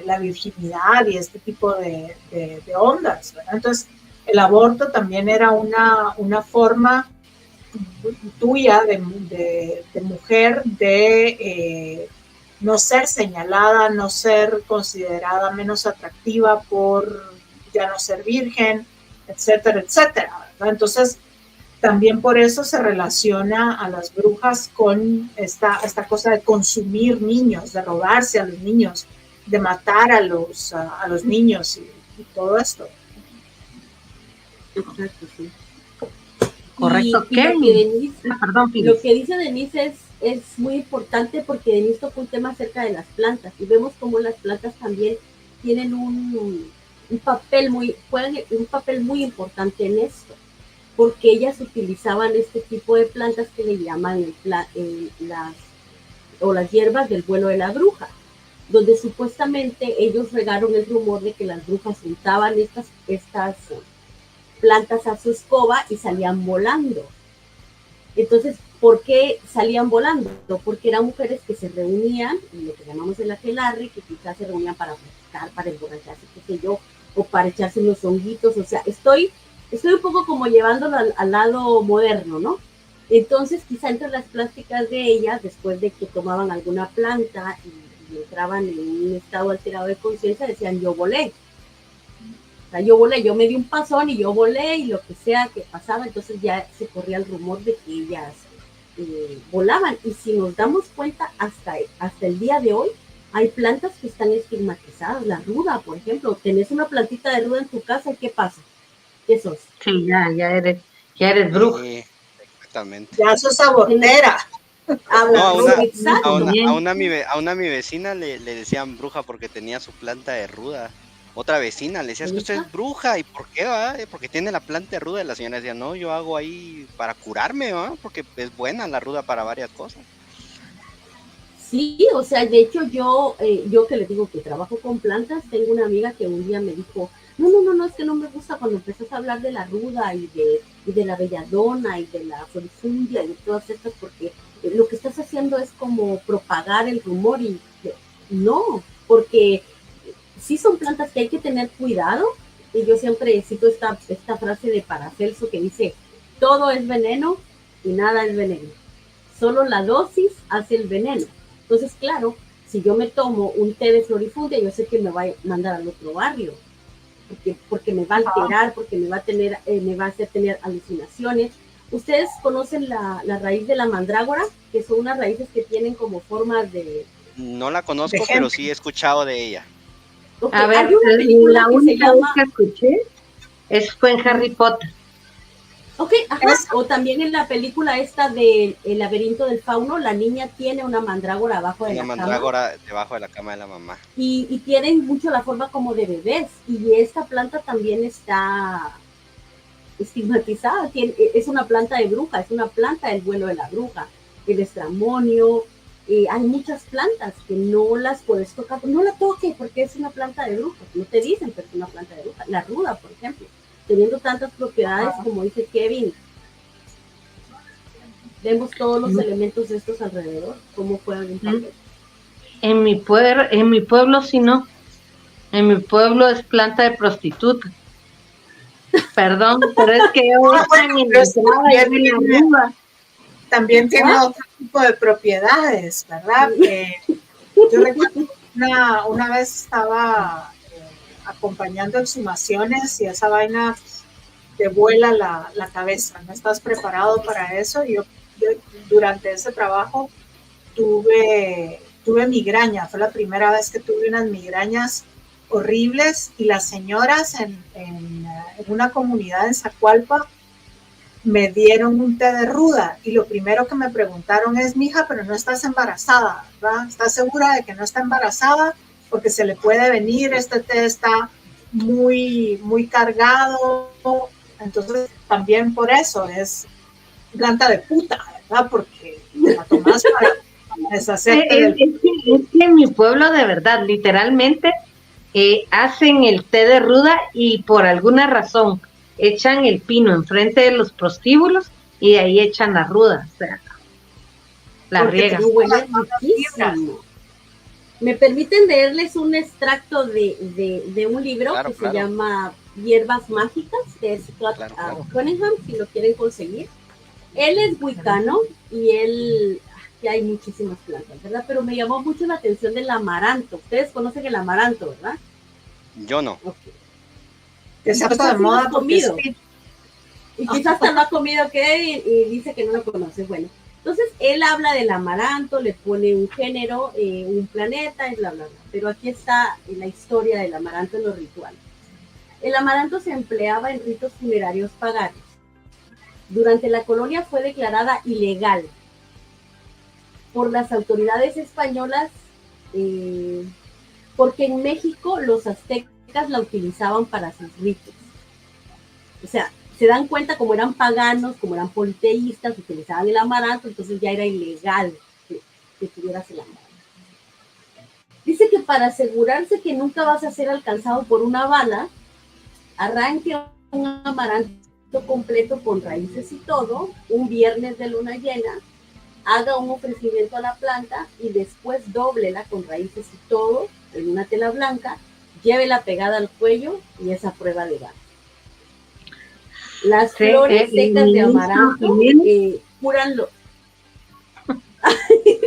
la virginidad y este tipo de ondas, ¿verdad? Entonces, el aborto también era una forma tuya de mujer de no ser señalada, no ser considerada menos atractiva por ya no ser virgen, etcétera, etcétera, ¿verdad? Entonces, también por eso se relaciona a las brujas con esta cosa de consumir niños, de robarse a los niños, de matar a los niños y todo esto. Exacto, sí. Correcto. Y lo que Denise, Perdón, lo que dice Denise es muy importante, porque Denise tocó un tema acerca de las plantas, y vemos cómo las plantas también tienen un papel muy importante en esto, porque ellas utilizaban este tipo de plantas que le llaman las hierbas del vuelo de la bruja, donde supuestamente ellos regaron el rumor de que las brujas untaban estas plantas a su escoba y salían volando. Entonces, ¿por qué salían volando? Porque eran mujeres que se reunían, lo que llamamos el aquelarre, que quizás se reunían para practicar, para emborracharse, qué sé yo, o para echarse unos honguitos. O sea, estoy un poco como llevándolo al lado moderno, ¿no? Entonces, quizá entre las pláticas de ellas, después de que tomaban alguna planta y entraban en un estado alterado de conciencia, decían, yo volé. O sea, yo me di un pasón y yo volé, y lo que sea que pasaba, entonces ya se corría el rumor de que ellas volaban. Y si nos damos cuenta, hasta el día de hoy, hay plantas que están estigmatizadas. La ruda, por ejemplo, tenés una plantita de ruda en tu casa, ¿qué pasa? ¿Qué sos? Sí, ya eres bruja. Exactamente. Ya sos abortera. A una mi vecina le decían bruja porque tenía su planta de ruda. Otra vecina le decía, es que usted es bruja. ¿Y por qué, va? Porque tiene la planta de ruda. Y la señora decía, no, yo hago ahí para curarme, ¿va? Porque es buena la ruda para varias cosas. Sí, o sea, de hecho yo que le digo que trabajo con plantas, tengo una amiga que un día me dijo, no, es que no me gusta cuando empezás a hablar de la ruda y de la belladona y de la florifundia y de todas estas, porque lo que estás haciendo es como propagar el rumor, y no, porque sí son plantas que hay que tener cuidado. Y yo siempre cito esta frase de Paracelso que dice, todo es veneno y nada es veneno, solo la dosis hace el veneno. Entonces, claro, si yo me tomo un té de florifundia, yo sé que me va a mandar al otro barrio, porque me va a alterar, porque me va a hacer tener alucinaciones. ¿Ustedes conocen la raíz de la mandrágora? Que son unas raíces que tienen como formas de... No la conozco, pero sí he escuchado de ella. Okay, a ver, la única vez que escuché fue en Harry Potter. Ok, ajá. O también en la película esta de El laberinto del fauno, la niña tiene una mandrágora abajo de la cama. Una mandrágora debajo de la cama de la mamá. Y tienen mucho la forma como de bebés. Y esta planta también está estigmatizada. Es una planta de bruja, es una planta del vuelo de la bruja. El estramonio. Hay muchas plantas que no las puedes tocar. No la toques porque es una planta de bruja. No te dicen, pero es una planta de bruja. La ruda, por ejemplo, teniendo tantas propiedades, como dice Kevin, vemos todos los elementos de estos alrededor, cómo juegan un papel. En mi pueblo sí no. En mi pueblo es planta de prostituta. Perdón, pero es que también tiene otro tipo de propiedades, ¿verdad? Yo recuerdo una vez estaba acompañando exhumaciones, y esa vaina te vuela la cabeza, no estás preparado para eso. Yo durante ese trabajo tuve migraña, fue la primera vez que tuve unas migrañas horribles, y las señoras en una comunidad en Zacualpa me dieron un té de ruda, y lo primero que me preguntaron es: mija, pero no estás embarazada, ¿verdad? ¿Estás segura de que no está embarazada? Porque se le puede venir, este té está muy, muy cargado. Entonces también por eso es planta de puta, ¿verdad? Porque la tomas para deshacerte del... Es que en mi pueblo, de verdad, literalmente hacen el té de ruda y por alguna razón echan el pino enfrente de los prostíbulos y de ahí echan la ruda, o sea, la riegan. ¿Me permiten leerles un extracto de un libro que se llama Hierbas Mágicas, de Scott Cunningham, si lo quieren conseguir? Él es wicano y él, que hay muchísimas plantas, ¿verdad? Pero me llamó mucho la atención del amaranto. Ustedes conocen el amaranto, ¿verdad? Yo no. Okay. Que se ha puesto de moda comido. Y quizás hasta lo ha comido y dice que no lo conoce. Bueno, entonces él habla del amaranto, le pone un género, un planeta y bla, bla, bla. Pero aquí está la historia del amaranto en los rituales. El amaranto se empleaba en ritos funerarios paganos. Durante la colonia fue declarada ilegal por las autoridades españolas, porque en México los aztecas la utilizaban para sus ritos. O sea, se dan cuenta, como eran paganos, como eran politeístas, utilizaban el amaranto, entonces ya era ilegal que tuvieras el amaranto. Dice que para asegurarse que nunca vas a ser alcanzado por una bala, arranque un amaranto completo con raíces y todo, un viernes de luna llena, haga un ofrecimiento a la planta y después dóblela con raíces y todo en una tela blanca, llévela pegada al cuello y esa prueba de gas. Las flores secas de amaranto curan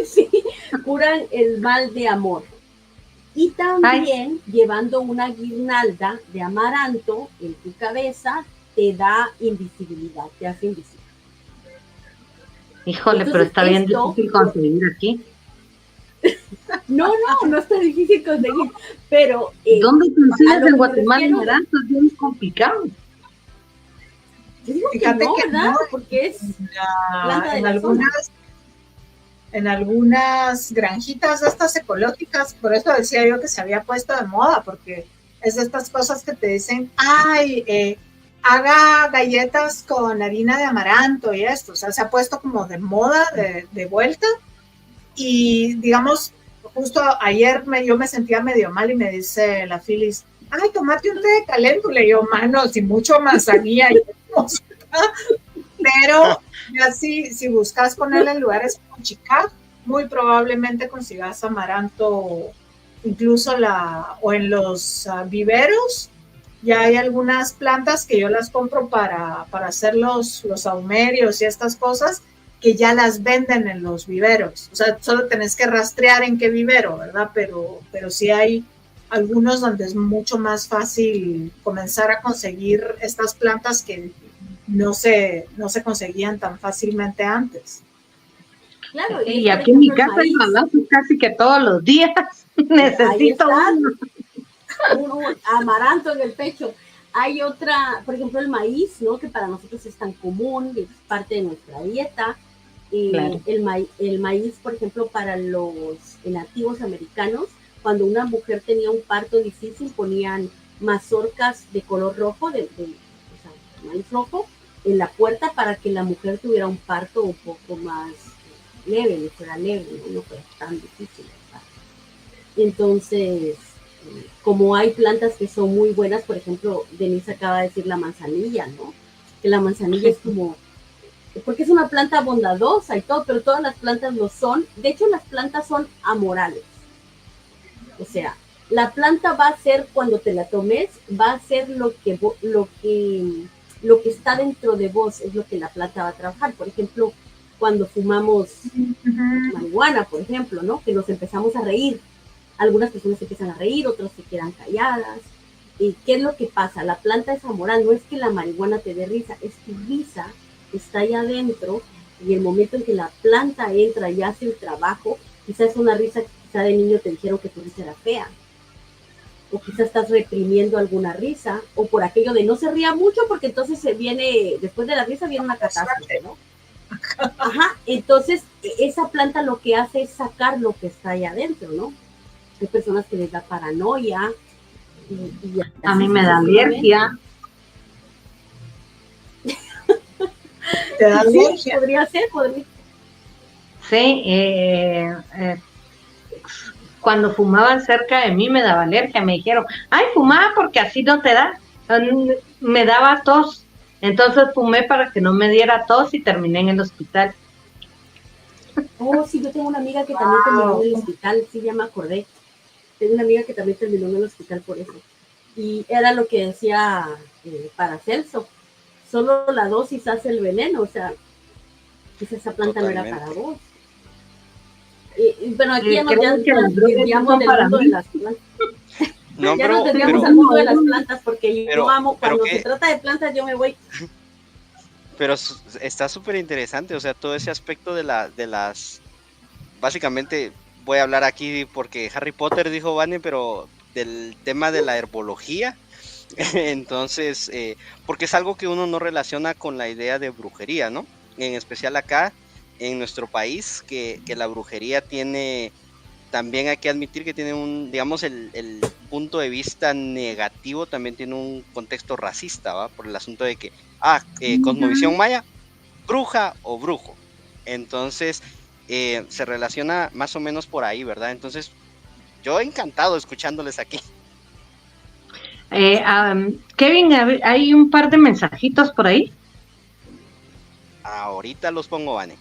sí, curan el mal de amor. Y también llevando una guirnalda de amaranto en tu cabeza te da invisibilidad, te hace invisible. Híjole, entonces, pero está bien difícil conseguir aquí. No está difícil conseguir, pero... ¿dónde consigues en Guatemala amaranto? Es bien complicado. Yo digo que no, ¿verdad? No, porque es planta de la zona. En algunas granjitas estas ecológicas, por eso decía yo que se había puesto de moda, porque es de estas cosas que te dicen, haga galletas con harina de amaranto y esto, o sea, se ha puesto como de moda, de vuelta, y digamos, justo ayer yo me sentía medio mal y me dice la Phyllis, tomate un té de caléndula, y yo, mano, sin mucho manzanilla, pero así, si buscas ponerle en lugares como Chicago, muy probablemente consigas amaranto, incluso o en los viveros. Ya hay algunas plantas que yo las compro para hacer los saumerios y estas cosas, que ya las venden en los viveros. O sea, solo tenés que rastrear en qué vivero, ¿verdad? Pero sí hay algunos donde es mucho más fácil comenzar a conseguir estas plantas que no se conseguían tan fácilmente antes. Claro, y aquí en mi casa hay balazos casi que todos los días. Necesito un amaranto en el pecho. Hay otra, por ejemplo, el maíz, ¿no? Que para nosotros es tan común, es parte de nuestra dieta. Claro. El maíz, por ejemplo, para los nativos americanos, cuando una mujer tenía un parto difícil, ponían mazorcas de color rojo, maíz rojo, en la puerta para que la mujer tuviera un parto un poco más leve, no fuera leve, no fuera tan difícil. Entonces, como hay plantas que son muy buenas, por ejemplo, Denise acaba de decir la manzanilla, ¿no? Que la manzanilla es como, porque es una planta bondadosa y todo, pero todas las plantas lo son. De hecho, las plantas son amorales. O sea, la planta va a ser, cuando te la tomes, va a ser lo que está dentro de vos, es lo que la planta va a trabajar. Por ejemplo, cuando fumamos marihuana, por ejemplo, ¿no? Que nos empezamos a reír. Algunas personas se empiezan a reír, otras se quedan calladas. ¿Y qué es lo que pasa? La planta es amoral, no es que la marihuana te dé risa, es que risa está allá adentro y el momento en que la planta entra y hace el trabajo, quizás es una risa que quizá de niño te dijeron que tu risa era fea, o quizás estás reprimiendo alguna risa, o por aquello de no se ría mucho porque entonces se viene, después de la risa viene una catástrofe, ¿no? Ajá, entonces esa planta lo que hace es sacar lo que está allá adentro, ¿no? Hay personas que les da paranoia, y a mí me da alergia. ¿Te da alergia? Sí, podría ser. Sí, cuando fumaban cerca de mí me daba alergia. Me dijeron, ay, fumaba porque así no te da. Me daba tos. Entonces fumé para que no me diera tos y terminé en el hospital. Oh, sí, yo tengo una amiga que también terminó en el hospital, sí, ya me acordé. Tengo una amiga que también terminó en el hospital por eso. Y era lo que decía Paracelso. Solo la dosis hace el veneno, o sea, quizás esa planta Totalmente. no era para vos. Bueno, aquí ya nos desviamos del mundo de las plantas. No, ya pero, nos desviamos pero, al mundo de las plantas porque pero- yo amo, pero cuando que- se trata de plantas yo me voy. pero está súper interesante, o sea, todo ese aspecto de las, básicamente voy a hablar aquí porque Harry Potter dijo Vane, pero del tema de la herbología, entonces, porque es algo que uno no relaciona con la idea de brujería, ¿no? En especial acá, en nuestro país, que la brujería tiene, también hay que admitir que tiene un, digamos, el punto de vista negativo también tiene un contexto racista, ¿va? Por el asunto de que, cosmovisión maya, bruja o brujo. Entonces, se relaciona más o menos por ahí, ¿verdad? Entonces, yo encantado escuchándoles aquí. Kevin, hay un par de mensajitos por ahí. Ahorita los pongo, Vane.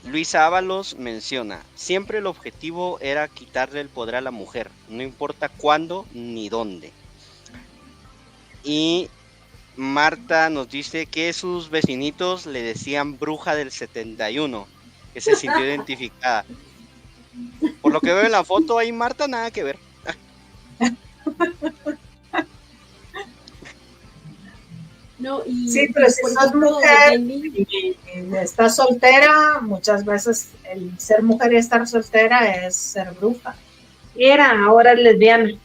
Luisa Ábalos menciona, siempre el objetivo era quitarle el poder a la mujer, no importa cuándo ni dónde. Y Marta nos dice que sus vecinitos le decían bruja del 71, que se sintió identificada. Por lo que veo en la foto ahí, Marta, nada que ver. No, y, Sí, pero si por sos ejemplo, mujer en mí, y estás soltera, muchas veces el ser mujer y estar soltera es ser bruja. Ahora es lesbiana.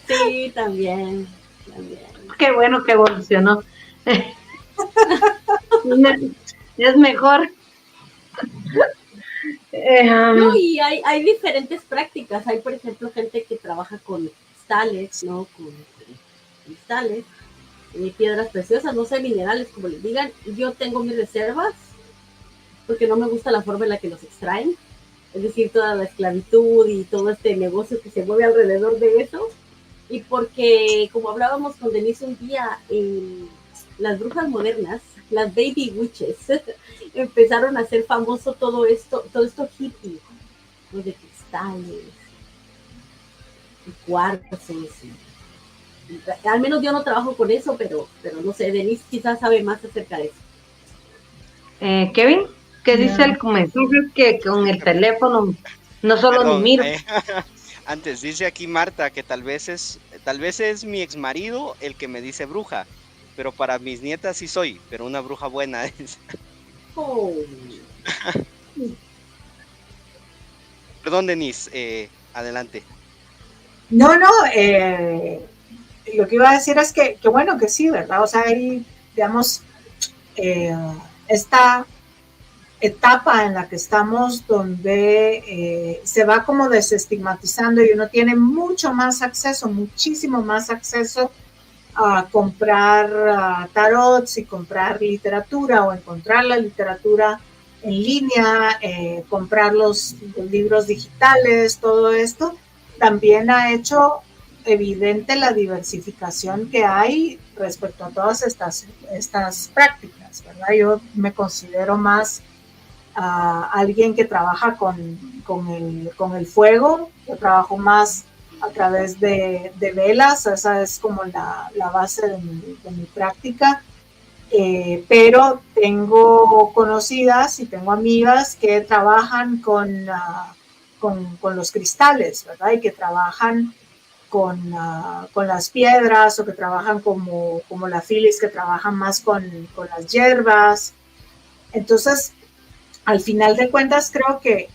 sí, también. Qué bueno que evolucionó. Es mejor. No, y hay diferentes prácticas. Hay, por ejemplo, gente que trabaja con cristales, ¿no? Con cristales, piedras preciosas, no sé, minerales, como les digan. Yo tengo mis reservas porque no me gusta la forma en la que los extraen. Es decir, toda la esclavitud y todo este negocio que se mueve alrededor de eso. Y porque, como hablábamos con Denise un día, las brujas modernas, las baby witches, empezaron a hacer famoso todo esto hippie, ¿no? De cristales, y cuarzos. Al menos yo no trabajo con eso, pero no sé, Denise quizás sabe más acerca de eso. Kevin, ¿qué dice el mensaje? Que con el teléfono no solo Perdón, ni miro. Antes dice aquí Marta que tal vez es mi ex marido el que me dice bruja, pero para mis nietas sí soy, pero una bruja buena es. Oh. Perdón, Denise, adelante. No, lo que iba a decir es que bueno, que sí, ¿verdad? O sea, hay, digamos, esta etapa en la que estamos donde se va como desestigmatizando y uno tiene mucho más acceso, muchísimo más acceso a comprar tarots y comprar literatura o encontrar la literatura en línea, comprar los libros digitales, todo esto, también ha hecho evidente la diversificación que hay respecto a todas estas prácticas, ¿verdad? Yo me considero más alguien que trabaja con el fuego, yo trabajo más a través de velas, esa es como la base de mi práctica, pero tengo conocidas y tengo amigas que trabajan con con los cristales, ¿verdad? Y que trabajan con las piedras, o que trabajan como la Phyllis, que trabajan más con las hierbas. Entonces, al final de cuentas, creo que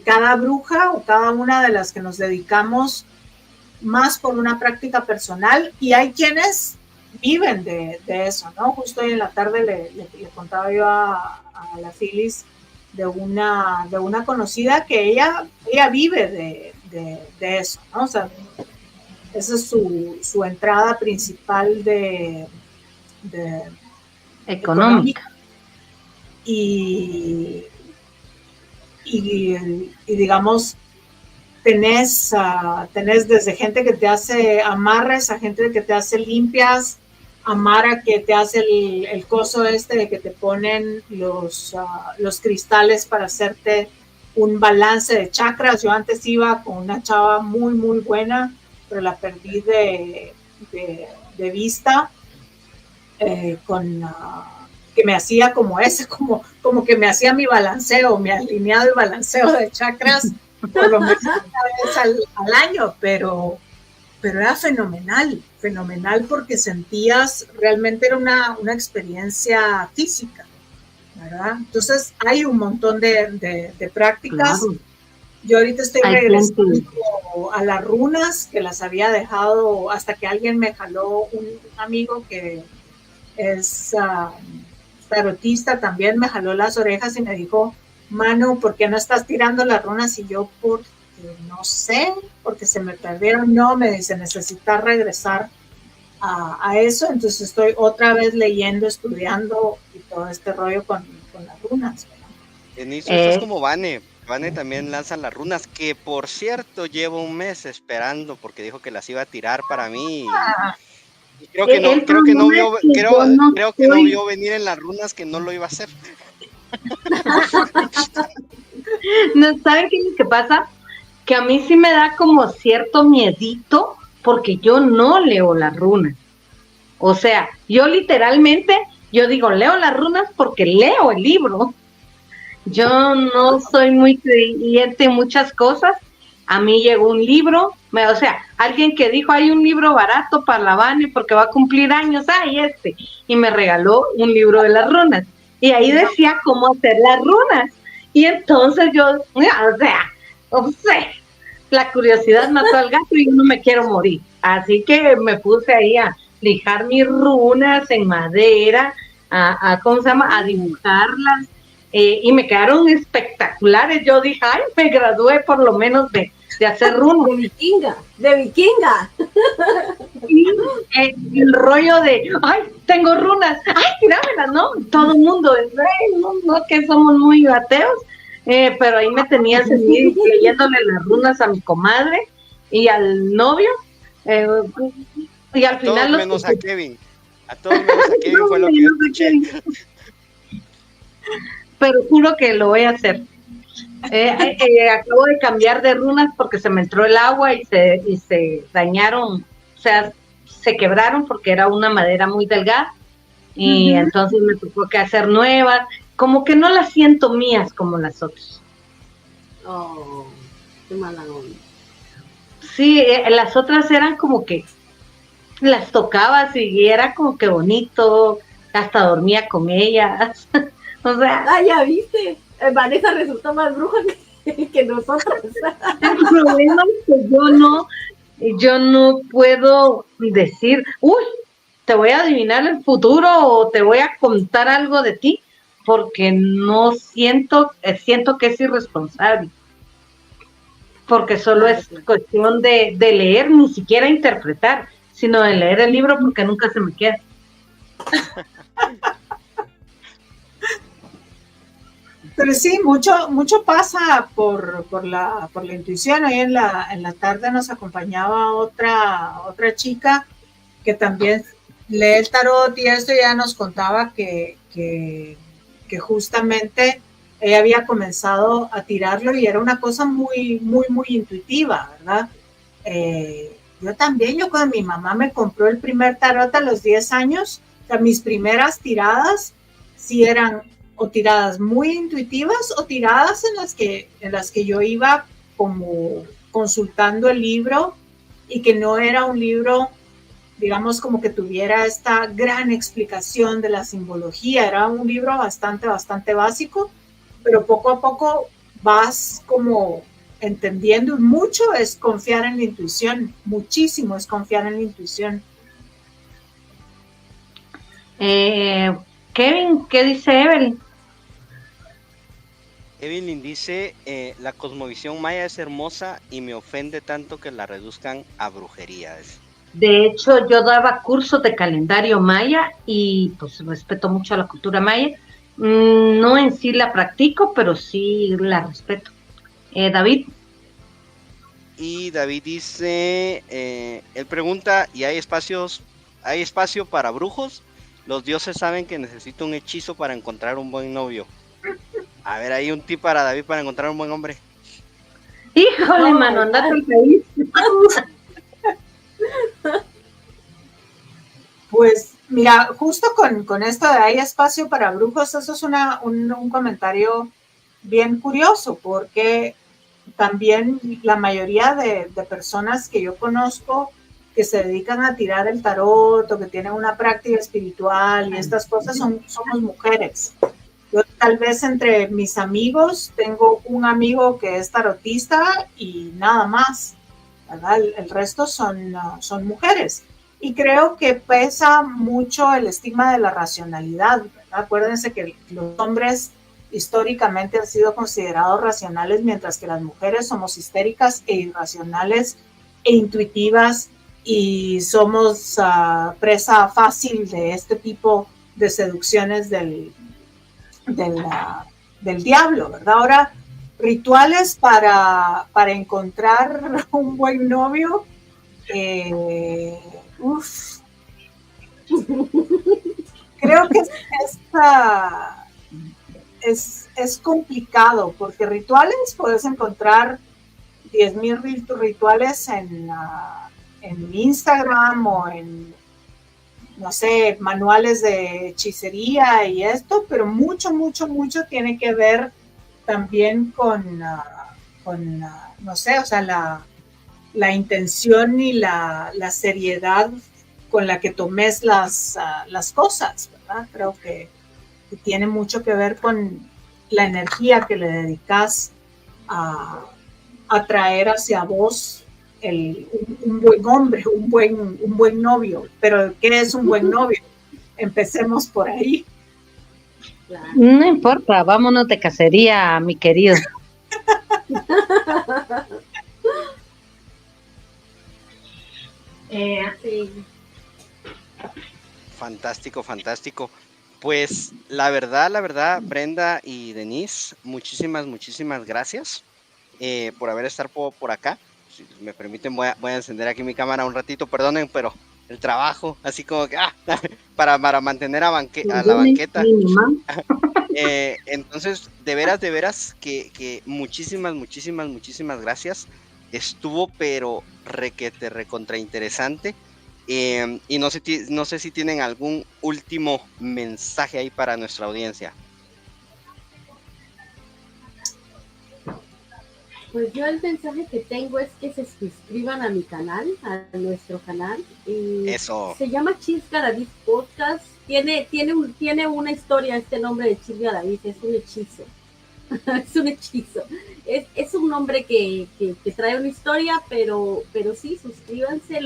cada bruja o cada una de las que nos dedicamos más por una práctica personal, y hay quienes viven de eso, ¿no? Justo hoy en la tarde le contaba yo a la Phyllis de una conocida que ella vive de eso, ¿no? O sea, esa es su entrada principal de económica. Y digamos, tenés desde gente que te hace amarres, a gente que te hace limpias, a Mara que te hace el coso de que te ponen los cristales para hacerte un balance de chakras. Yo antes iba con una chava muy, muy buena, pero la perdí de vista, que me hacía como que me hacía mi balanceo, mi alineado y balanceo de chakras por lo menos una vez al año, pero era fenomenal porque sentías, realmente era una experiencia física, ¿verdad? Entonces hay un montón de prácticas. Claro. Yo ahorita estoy regresando a las runas, que las había dejado hasta que alguien me jaló, un amigo que es tarotista, también me jaló las orejas y me dijo: Manu, ¿por qué no estás tirando las runas? Y yo, porque no sé, porque se me perdieron. No, me dice, necesitas regresar a eso. Entonces estoy otra vez leyendo, estudiando y todo este rollo con las runas. Denise, esto es como Vane. Vane también lanza las runas, que por cierto llevo un mes esperando porque dijo que las iba a tirar para mí. Y creo que no vio venir en las runas que no lo iba a hacer. No, ¿saben qué es lo que pasa? Que a mí sí me da como cierto miedito porque yo no leo las runas. O sea, yo literalmente, yo digo, leo las runas porque leo el libro. Yo no soy muy creyente en muchas cosas. A mí llegó un libro, o sea, alguien que dijo, hay un libro barato para la Vane porque va a cumplir años, y me regaló un libro de las runas. Y ahí decía cómo hacer las runas. Y entonces yo, o sea, la curiosidad mató al gato y yo no me quiero morir. Así que me puse ahí a lijar mis runas en madera, ¿cómo se llama? A dibujarlas. Y me quedaron espectaculares. Yo dije, ay, me gradué por lo menos de hacer runas. De vikinga. Y el rollo de, ay, tengo runas, ay, tíramelas, ¿no? Todo el mundo, no, que somos muy ateos, pero ahí me tenías así, leyéndole las runas a mi comadre y al novio, y al final... A todos menos a Kevin fue lo que yo escuché. Pero juro que lo voy a hacer. Acabo de cambiar de runas porque se me entró el agua y se dañaron, o sea, se quebraron porque era una madera muy delgada y entonces me tocó que hacer nuevas, como que no las siento mías como las otras. Oh, qué mala onda. Sí, las otras eran como que las tocabas y era como que bonito, hasta dormía con ellas. O sea, ya viste, Vanessa resultó más bruja que nosotros. El problema es que yo no puedo decir, uy, te voy a adivinar el futuro o te voy a contar algo de ti, porque no siento que es irresponsable. Porque solo es cuestión de leer, ni siquiera interpretar, sino de leer el libro porque nunca se me queda. Pero sí, mucho pasa por la intuición. Hoy en la tarde nos acompañaba otra chica que también lee el tarot y esto, ya nos contaba que justamente ella había comenzado a tirarlo y era una cosa muy, muy, muy intuitiva, ¿verdad? Yo cuando mi mamá me compró el primer tarot a los 10 años, o sea, mis primeras tiradas sí eran o tiradas muy intuitivas o tiradas en las que yo iba como consultando el libro y que no era un libro, digamos, como que tuviera esta gran explicación de la simbología. Era un libro bastante básico, pero poco a poco vas como entendiendo. Mucho es confiar en la intuición, muchísimo es confiar en la intuición. Kevin, ¿qué dice Evelyn? Evelyn dice, la cosmovisión maya es hermosa y me ofende tanto que la reduzcan a brujería. De hecho, yo daba cursos de calendario maya y pues respeto mucho a la cultura maya. No en sí la practico, pero sí la respeto. David. Y David dice, él pregunta, ¿y hay espacio para brujos? Los dioses saben que necesito un hechizo para encontrar un buen novio. A ver, hay un tip para David para encontrar un buen hombre. Híjole, mano, andate al país. Pues mira, justo con esto de hay espacio para brujos, eso es un comentario bien curioso, porque también la mayoría de personas que yo conozco que se dedican a tirar el tarot o que tienen una práctica espiritual y estas cosas somos mujeres. Yo tal vez entre mis amigos tengo un amigo que es tarotista y nada más, ¿verdad? El resto son mujeres. Y creo que pesa mucho el estigma de la racionalidad, ¿verdad? Acuérdense que los hombres históricamente han sido considerados racionales, mientras que las mujeres somos histéricas e irracionales e intuitivas y somos presa fácil de este tipo de seducciones del diablo, ¿verdad? Ahora, rituales para encontrar un buen novio, creo que es complicado, porque rituales puedes encontrar 10,000 rituales en Instagram o en, no sé, manuales de hechicería y esto, pero mucho tiene que ver también con no sé, o sea, la intención y la seriedad con la que tomes las cosas, ¿verdad? Creo que tiene mucho que ver con la energía que le dedicas a atraer hacia vos un buen hombre, un buen novio. Pero ¿qué es un buen novio? Empecemos por ahí. No importa, vámonos de cacería, mi querido. Sí. Fantástico. Pues la verdad, Brenda y Denise, muchísimas gracias por haber estado por acá. Si me permiten, voy a encender aquí mi cámara un ratito, perdonen, pero el trabajo, así como que para mantener a la banqueta. Entonces, de veras que muchísimas gracias. Estuvo pero recontra interesante. Y no sé si tienen algún último mensaje ahí para nuestra audiencia. Pues yo el mensaje que tengo es que se suscriban a mi canal, a nuestro canal. Eso. Se llama Chisga David Podcast. Tiene una historia este nombre de Chisga David, es un hechizo. Es un hechizo. Es un nombre que trae una historia, pero sí, suscríbanse.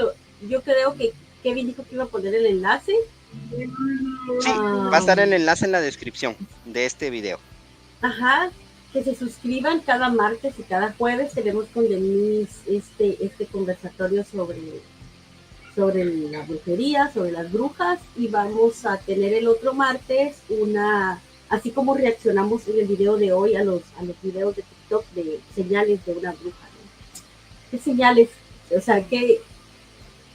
Yo creo que Kevin dijo que iba a poner el enlace. Sí, va a estar el enlace en la descripción de este video. Ajá, que se suscriban cada martes y cada jueves. Tenemos con Denise este conversatorio sobre la brujería, sobre las brujas, y vamos a tener el otro martes así como reaccionamos en el video de hoy a los videos de TikTok de señales de una bruja, ¿no? ¿Qué señales? O sea,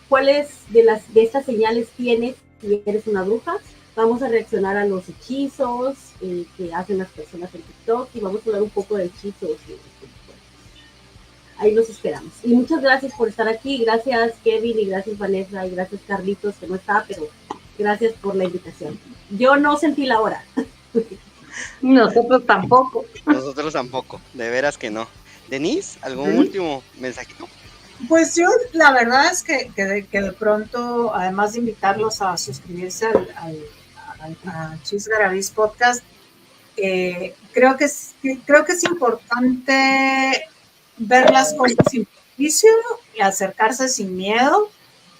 ¿cuáles de estas señales tienes si eres una bruja? Vamos a reaccionar a los hechizos que hacen las personas en TikTok y vamos a hablar un poco de hechizos. Ahí los esperamos. Y muchas gracias por estar aquí. Gracias, Kevin, y gracias, Vanessa, y gracias, Carlitos, que no está, pero gracias por la invitación. Yo no sentí la hora. Nosotros tampoco, de veras que no. Denise, ¿algún último mensajito? Pues yo, la verdad es que de pronto, además de invitarlos a suscribirse a Chis Garavis Podcast, creo que es importante ver las cosas sin prejuicio y acercarse sin miedo,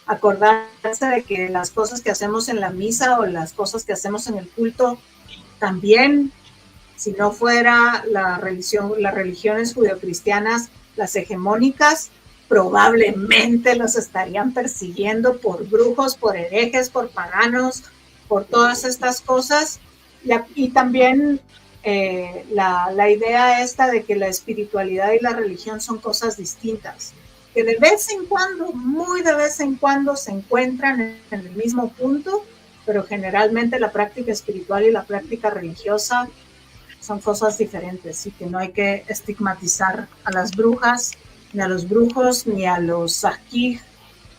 acordarse de que las cosas que hacemos en la misa o las cosas que hacemos en el culto también, si no fuera las religiones judeocristianas, las hegemónicas, probablemente los estarían persiguiendo por brujos, por herejes, por paganos, por todas estas cosas. Y también la idea esta de que la espiritualidad y la religión son cosas distintas, que de vez en cuando, muy de vez en cuando, se encuentran en el mismo punto, pero generalmente la práctica espiritual y la práctica religiosa son cosas diferentes y que no hay que estigmatizar a las brujas, ni a los brujos, ni a los sahkij,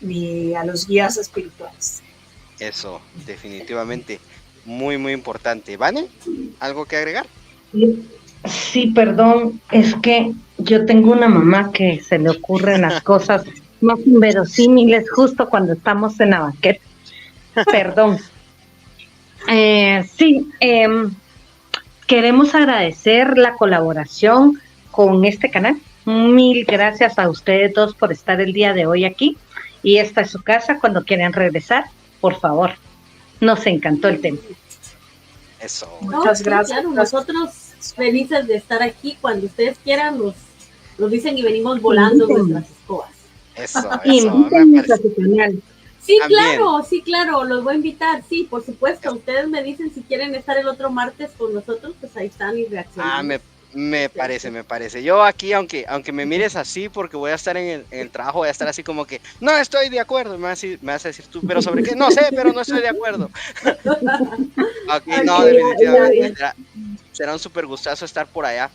ni a los guías espirituales. Eso, definitivamente, muy, muy importante. ¿Vane? ¿Algo que agregar? Sí, perdón, es que yo tengo una mamá que se le ocurren las cosas más inverosímiles justo cuando estamos en la banqueta. Perdón. Sí, queremos agradecer la colaboración con este canal. Mil gracias a ustedes dos por estar el día de hoy aquí. Y esta es su casa. Cuando quieran regresar, por favor. Nos encantó el tema. Eso. Muchas gracias. Claro, nosotros felices de estar aquí. Cuando ustedes quieran, nos dicen y venimos volando nuestras escobas. Eso. Invítenos a su canal. Sí, También. claro, los voy a invitar, sí, por supuesto. Ustedes me dicen si quieren estar el otro martes con nosotros, pues ahí están y reaccionan. Me parece. Yo aquí, aunque me mires así, porque voy a estar en el trabajo, voy a estar así como que, no estoy de acuerdo, me vas a decir tú, pero ¿sobre qué? No sé, pero no estoy de acuerdo. Okay, no, definitivamente, será un súper gustazo estar por allá.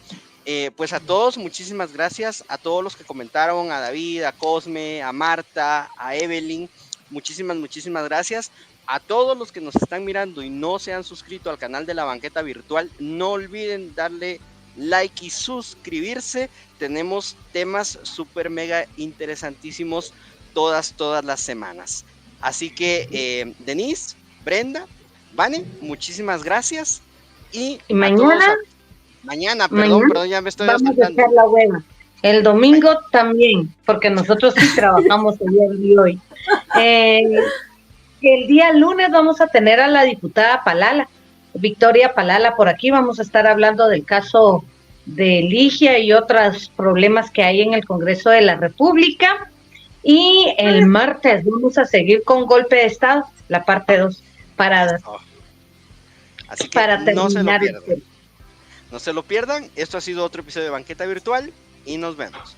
Pues a todos, muchísimas gracias, a todos los que comentaron, a David, a Cosme, a Marta, a Evelyn, muchísimas gracias. A todos los que nos están mirando y no se han suscrito al canal de La Banqueta Virtual, no olviden darle like y suscribirse. Tenemos temas súper mega interesantísimos todas las semanas. Así que Denise, Brenda, Vane, muchísimas gracias. Y mañana, perdón, ya me estoy adelantando. Vamos a echar la hueva. El domingo también, porque nosotros sí trabajamos ayer y hoy. El día lunes vamos a tener a la diputada Palala, Victoria Palala, por aquí. Vamos a estar hablando del caso de Ligia y otros problemas que hay en el Congreso de la República. Y el martes vamos a seguir con Golpe de Estado, la parte 2, Así que para terminar. No se lo pierdan. Esto ha sido otro episodio de Banqueta Virtual y nos vemos.